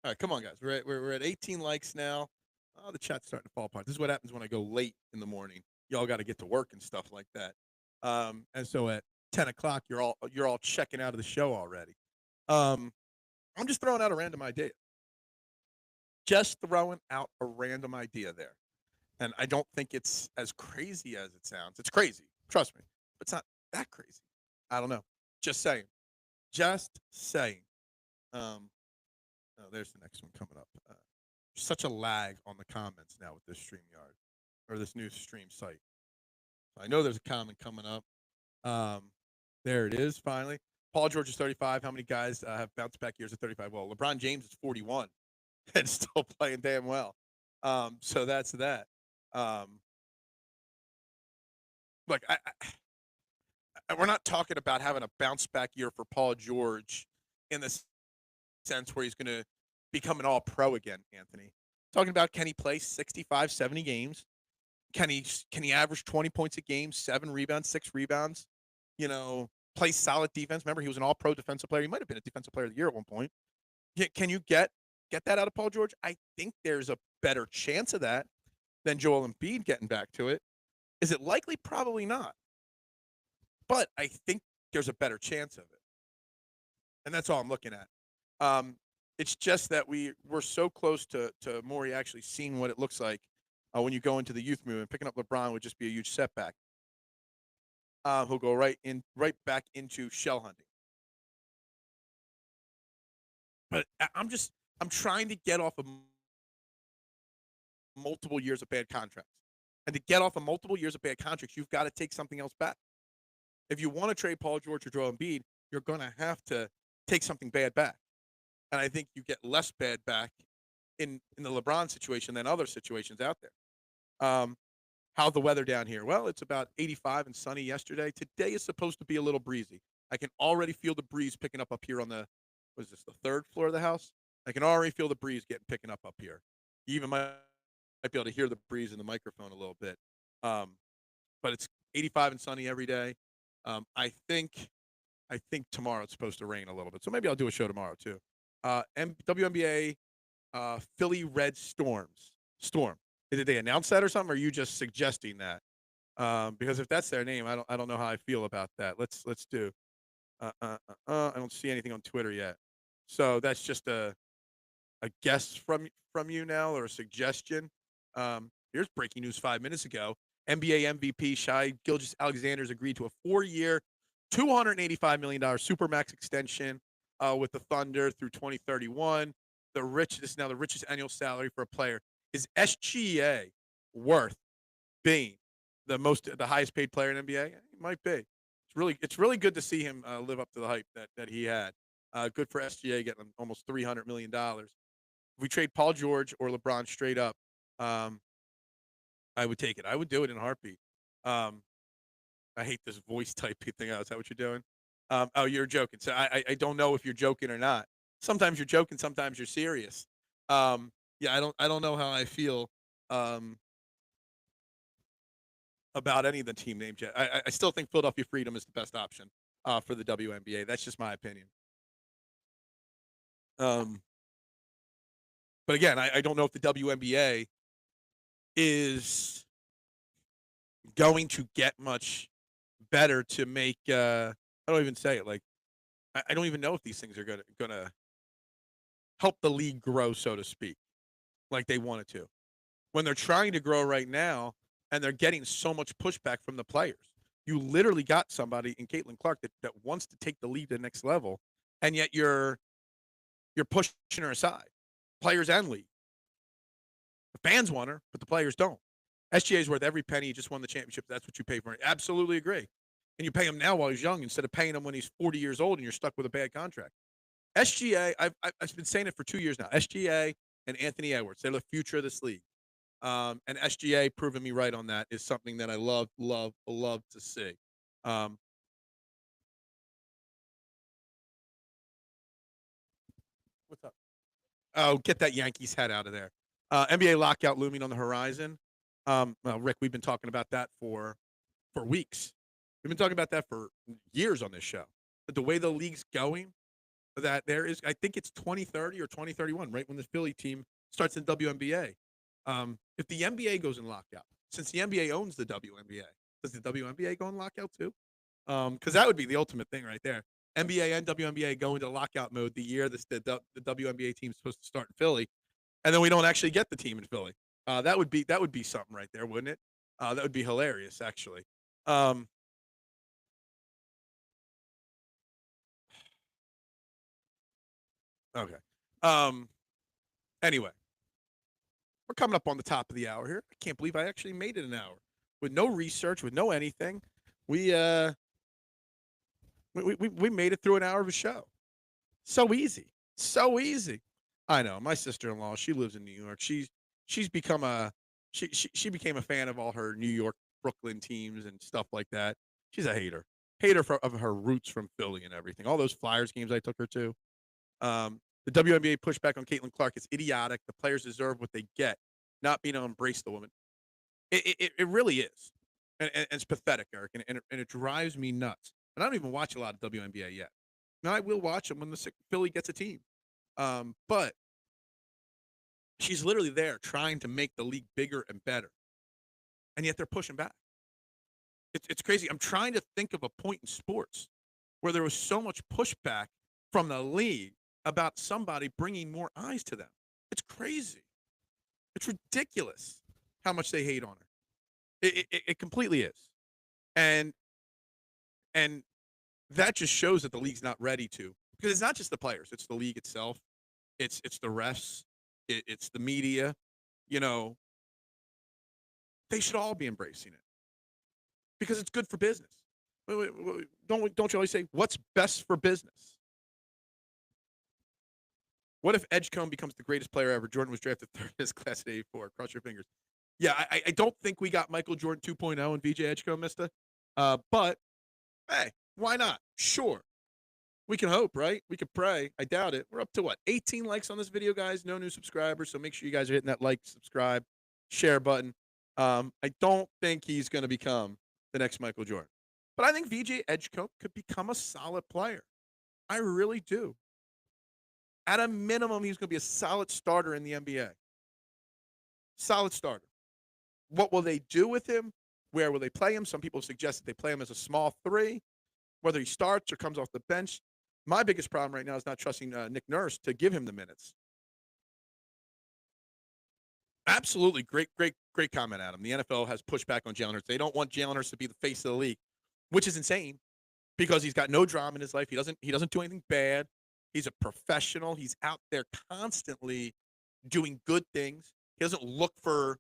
All right, come on, guys. We're at 18 likes now. Oh, the chat's starting to fall apart. This is what happens when I go late in the morning. Y'all got to get to work and stuff like that. And so at 10 o'clock, you're all checking out of the show already. I'm just throwing out a random idea. Just throwing out a random idea there. And I don't think it's as crazy as it sounds. It's crazy. Trust me. But it's not that crazy. I don't know. Just saying. Just saying. Oh, there's the next one coming up. Such a lag on the comments now with this StreamYard or this new stream site. I know there's a comment coming up. There it is, finally. Paul George is 35. How many guys have bounced back years at 35? Well, LeBron James is 41 and still playing damn well. So that's that. Look, we're not talking about having a bounce back year for Paul George in the sense where he's going to become an all-pro again, Anthony. Talking about, can he play 65, 70 games? Can he average 20 points a game, 7 rebounds, 6 rebounds? Play solid defense. Remember, he was an all-pro defensive player. He might have been a defensive player of the year at one point. Can you get that out of Paul George? I think there's a better chance of that than Joel Embiid getting back to it. Is it likely? Probably not. But I think there's a better chance of it. And that's all I'm looking at. Um, it's just that we're so close to Morey actually seeing what it looks like when you go into the youth movement. Picking up LeBron would just be a huge setback. He'll go right back into shell hunting. But I'm trying to get off of multiple years of bad contracts. And to get off of multiple years of bad contracts, you've got to take something else back. If you want to trade Paul George or Joel Embiid, you're going to have to take something bad back. And I think you get less bad back in the LeBron situation than other situations out there. How's the weather down here? Well, it's about 85 and sunny yesterday. Today is supposed to be a little breezy. I can already feel the breeze picking up here on the, what is this, the third floor of the house? I can already feel the breeze picking up here. You even might be able to hear the breeze in the microphone a little bit. But it's 85 and sunny every day. I think tomorrow it's supposed to rain a little bit. So maybe I'll do a show tomorrow too. WNBA Philly Red Storm. Did they announce that or something? Or are you just suggesting that? Because if that's their name, I don't know how I feel about that. Let's do. I don't see anything on Twitter yet. So that's just a guess from you now, or a suggestion. Here's breaking news 5 minutes ago. NBA MVP Shai Gilgeous-Alexander's agreed to a 4-year, $285 million supermax extension with the Thunder through 2031. This is now the richest annual salary for a player. Is SGA worth being the highest paid player in NBA? It might be. It's really good to see him live up to the hype that he had. Good for SGA getting almost $300 million. If we trade Paul George or LeBron straight up, I would take it. I would do it in a heartbeat. I hate this voice type thing. Oh, is that what you're doing? Oh, you're joking. So I don't know if you're joking or not. Sometimes you're joking, sometimes you're serious. Yeah, I don't know how I feel about any of the team names yet. I still think Philadelphia Freedom is the best option for the WNBA. That's just my opinion. But again, I don't know if the WNBA is going to get much better to make. I don't even say it like I don't even know if these things are gonna help the league grow, so to speak, like they wanted to. When they're trying to grow right now, and they're getting so much pushback from the players. You literally got somebody in Caitlin Clark that wants to take the league to the next level, and yet you're pushing her aside, players and league. The fans want her, but the players don't. SGA is worth every penny. He just won the championship. That's what you pay for it. Absolutely agree. And you pay him now while he's young instead of paying him when he's 40 years old and you're stuck with a bad contract. SGA, I've been saying it for 2 years now. SGA and Anthony Edwards, they're the future of this league. And SGA proving me right on that is something that I love to see. What's up? Oh, get that Yankees hat out of there. NBA lockout looming on the horizon. Well, Rick, we've been talking about that for weeks. We've been talking about that for years on this show. But the way the league's going, that there is, I think it's 2030 or 2031, right when the Philly team starts in WNBA. If the NBA goes in lockout, since the NBA owns the WNBA, does the WNBA go in lockout too? Because that would be the ultimate thing right there. NBA and WNBA go into lockout mode the year the WNBA team is supposed to start in Philly, and then we don't actually get the team in Philly. That would be something right there, wouldn't it? That would be hilarious, actually. Okay. Anyway, we're coming up on the top of the hour here. I can't believe I actually made it an hour with no research, with no anything. We made it through an hour of a show. So easy. So easy. I know. My sister-in-law, she lives in New York. She's become she became a fan of all her New York, Brooklyn teams and stuff like that. She's a hater. Of her roots from Philly and everything. All those Flyers games I took her to. The WNBA pushback on Caitlin Clark is idiotic. The players deserve what they get, not being able to embrace the woman. It really is. And it's pathetic, Eric, and it drives me nuts. And I don't even watch a lot of WNBA yet. Now, I will watch them when the Philly gets a team. But she's literally there trying to make the league bigger and better. And yet they're pushing back. It's crazy. I'm trying to think of a point in sports where there was so much pushback from the league about somebody bringing more eyes to them. It's crazy. It's ridiculous how much they hate on her. It completely is. And and that just shows that the league's not ready to, because it's not just the players, it's the league itself. It's the refs, it's the media. You know, they should all be embracing it because it's good for business. Don't you always say what's best for business? What if Edgecombe becomes the greatest player ever? Jordan was drafted third in his class at 84. Cross your fingers. Yeah, I don't think we got Michael Jordan 2.0 and VJ Edgecombe, mister. But, hey, why not? Sure. We can hope, right? We could pray. I doubt it. We're up to what? 18 likes on this video, guys. No new subscribers, so make sure you guys are hitting that like, subscribe, share button. I don't think he's going to become the next Michael Jordan. But I think VJ Edgecombe could become a solid player. I really do. At a minimum, he's going to be a solid starter in the NBA. Solid starter. What will they do with him? Where will they play him? Some people suggest that they play him as a small three, whether he starts or comes off the bench. My biggest problem right now is not trusting Nick Nurse to give him the minutes. Absolutely. Great comment, Adam. The NFL has pushed back on Jalen Hurts. They don't want Jalen Hurts to be the face of the league, which is insane because he's got no drama in his life. He doesn't do anything bad. He's a professional. He's out there constantly doing good things. He doesn't look for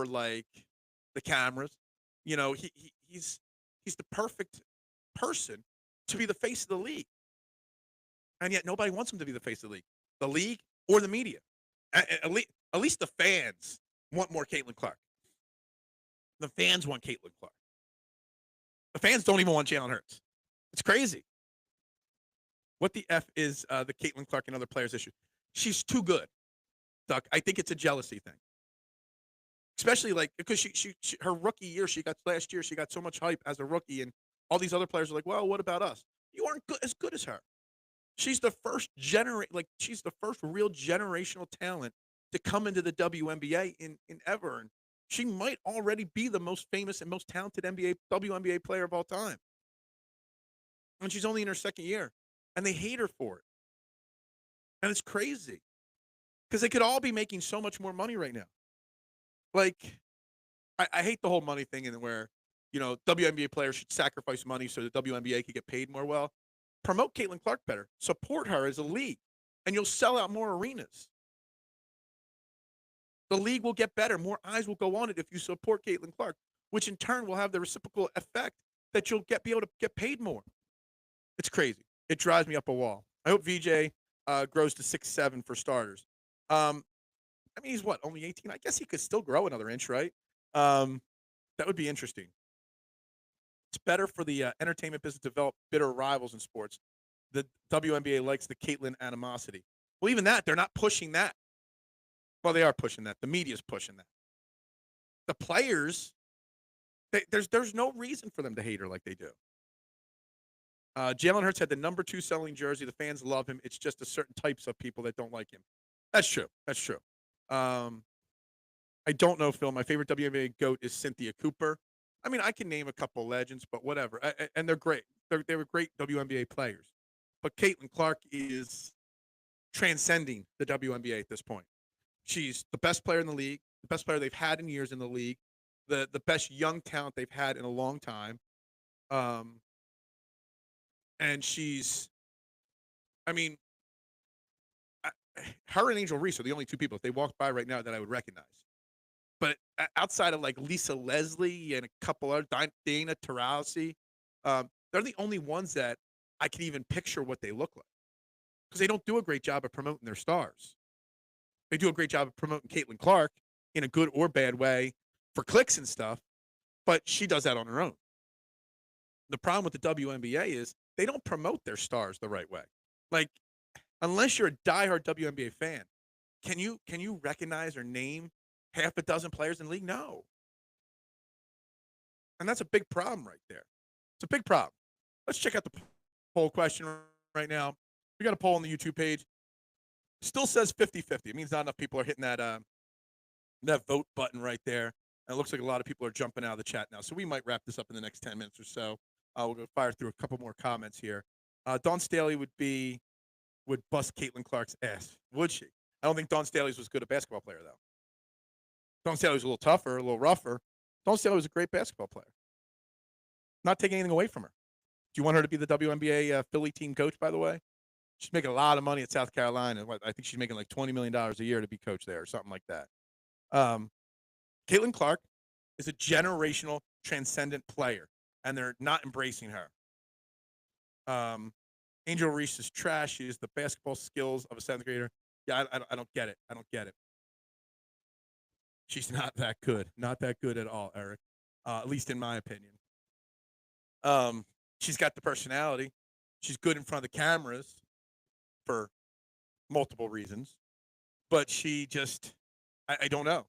like the cameras. You know, he's the perfect person to be the face of the league. And yet nobody wants him to be the face of the league or the media. At least the fans want more Caitlin Clark. The fans want Caitlin Clark. The fans don't even want Jalen Hurts. It's crazy. What the F is the Caitlin Clark and other players' issue? She's too good, Duck. I think it's a jealousy thing. Especially like because she her rookie year, last year, she got so much hype as a rookie, and all these other players are like, well, what about us? You aren't as good as her. She's the first she's the first real generational talent to come into the WNBA in ever. And she might already be the most famous and most talented WNBA player of all time. And she's only in her second year. And they hate her for it. And it's crazy. Because they could all be making so much more money right now. Like, I hate the whole money thing and where, you know, WNBA players should sacrifice money so the WNBA could get paid more well. Promote Caitlin Clark better. Support her as a league. And you'll sell out more arenas. The league will get better. More eyes will go on it if you support Caitlin Clark, which in turn will have the reciprocal effect that you'll be able to get paid more. It's crazy. It drives me up a wall. I hope VJ grows to 6'7" for starters. I mean, he's what, only 18? I guess he could still grow another inch, right? That would be interesting. It's better for the entertainment business to develop bitter rivals in sports. The WNBA likes the Caitlin animosity. Well, even that, they're not pushing that. Well, they are pushing that. The media's pushing that. The players, there's no reason for them to hate her like they do. Jalen Hurts had the number 2 selling jersey. The fans love him. It's just a certain types of people that don't like him. That's true. I don't know, Phil. My favorite WNBA GOAT is Cynthia Cooper. I mean, I can name a couple legends, but whatever. And they're great. They were great WNBA players. But Caitlin Clark is transcending the WNBA at this point. She's the best player in the league, the best player they've had in years in the league, the best young talent they've had in a long time. And she's, I mean, her and Angel Reese are the only two people, if they walked by right now, that I would recognize. But outside of like Lisa Leslie and a couple other, Dana Taurasi, they're the only ones that I can even picture what they look like. Because they don't do a great job of promoting their stars. They do a great job of promoting Caitlin Clark in a good or bad way for clicks and stuff, but she does that on her own. The problem with the WNBA is they don't promote their stars the right way. Like, unless you're a diehard WNBA fan, can you recognize or name half a dozen players in the league? No. And that's a big problem right there. It's a big problem. Let's check out the poll question right now. We got a poll on the YouTube page. Still says 50-50. It means not enough people are hitting that vote button right there. And it looks like a lot of people are jumping out of the chat now. So we might wrap this up in the next 10 minutes or so. We'll go fire through a couple more comments here. Dawn Staley would bust Caitlin Clark's ass. Would she? I don't think Dawn Staley's was good a basketball player, though. Dawn Staley was a little tougher, a little rougher. Dawn Staley was a great basketball player. Not taking anything away from her. Do you want her to be the WNBA Philly team coach, by the way? She's making a lot of money at South Carolina. I think she's making like $20 million a year to be coach there or something like that. Caitlin Clark is a generational, transcendent player, and they're not embracing her. Angel Reese is trash. She is the basketball skills of a seventh grader. Yeah, I don't get it. I don't get it. She's not that good. Not that good at all, Eric. At least in my opinion. She's got the personality. She's good in front of the cameras for multiple reasons. But she just, I don't know.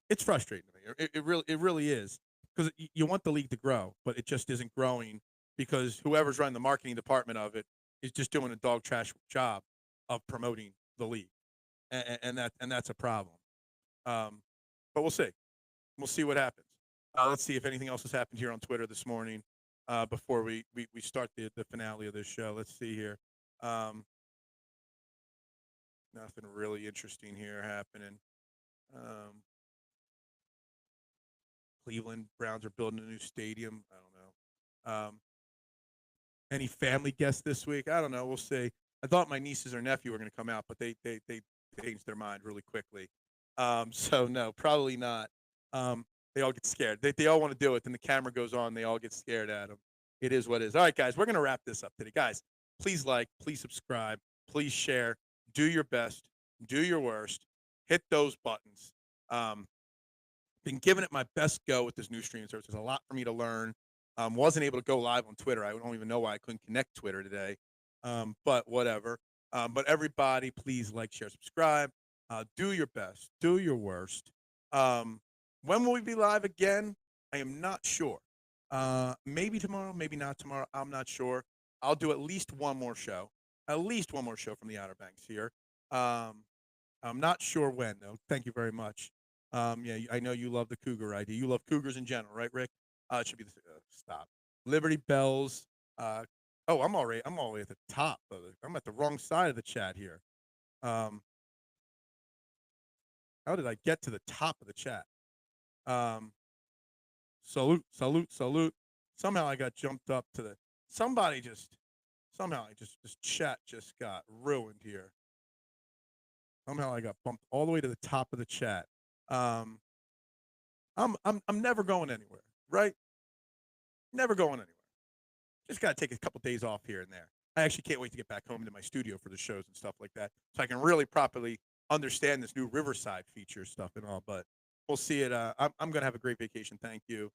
It's frustrating to me. It really is. Because you want the league to grow, but it just isn't growing because whoever's running the marketing department of it is just doing a dog trash job of promoting the league. And that's a problem. But we'll see. We'll see what happens. Let's see if anything else has happened here on Twitter this morning before we start the finale of this show. Let's see here. Nothing really interesting here happening. Cleveland Browns are building a new stadium. I don't know. Any family guests this week? I don't know. We'll see. I thought my nieces or nephew were going to come out, but they changed their mind really quickly. So no, probably not. They all get scared. They all want to do it. Then the camera goes on. They all get scared at them. It is what it is. All right, guys, we're going to wrap this up today. Guys, please like, please subscribe, please share. Do your best. Do your worst. Hit those buttons. Been giving it my best go with this new stream service. There's a lot for me to learn. Wasn't able to go live on Twitter. I don't even know why I couldn't connect Twitter today. But whatever. But everybody, please like, share, subscribe. Do your best. Do your worst. When will we be live again? I am not sure. Maybe tomorrow, maybe not tomorrow. I'm not sure. I'll do at least one more show. At least one more show from the Outer Banks here. I'm not sure when, though. Thank you very much. Yeah, I know you love the Cougar ID. You love Cougars in general, right, Rick? It should be the stop. Liberty Bells. I'm all the way at the top. I'm at the wrong side of the chat here. How did I get to the top of the chat? Salute. Somehow I got jumped up to the. This chat just got ruined here. Somehow I got bumped all the way to the top of the chat. I'm never going anywhere, right? Never going anywhere. Just got to take a couple days off here and there. I actually can't wait to get back home to my studio for the shows and stuff like that, so I can really properly understand this new Riverside feature stuff and all. But we'll see it. I'm going to have a great vacation. Thank you.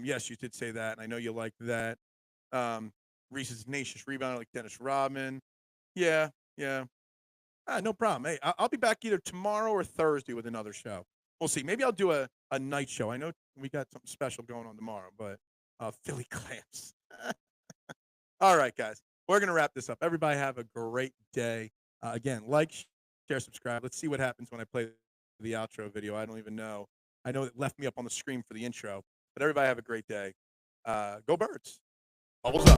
Yes, you did say that, and I know you like that. Reese's Tenacious Rebound like Dennis Rodman. Yeah. No problem. Hey, I'll be back either tomorrow or Thursday with another show. We'll see. Maybe I'll do a night show. I know we got something special going on tomorrow, but Philly clamps. All right, guys. We're going to wrap this up. Everybody have a great day. Again, like, share, subscribe. Let's see what happens when I play the outro video. I don't even know. I know it left me up on the screen for the intro. But everybody have a great day. Go Birds. Bubbles up.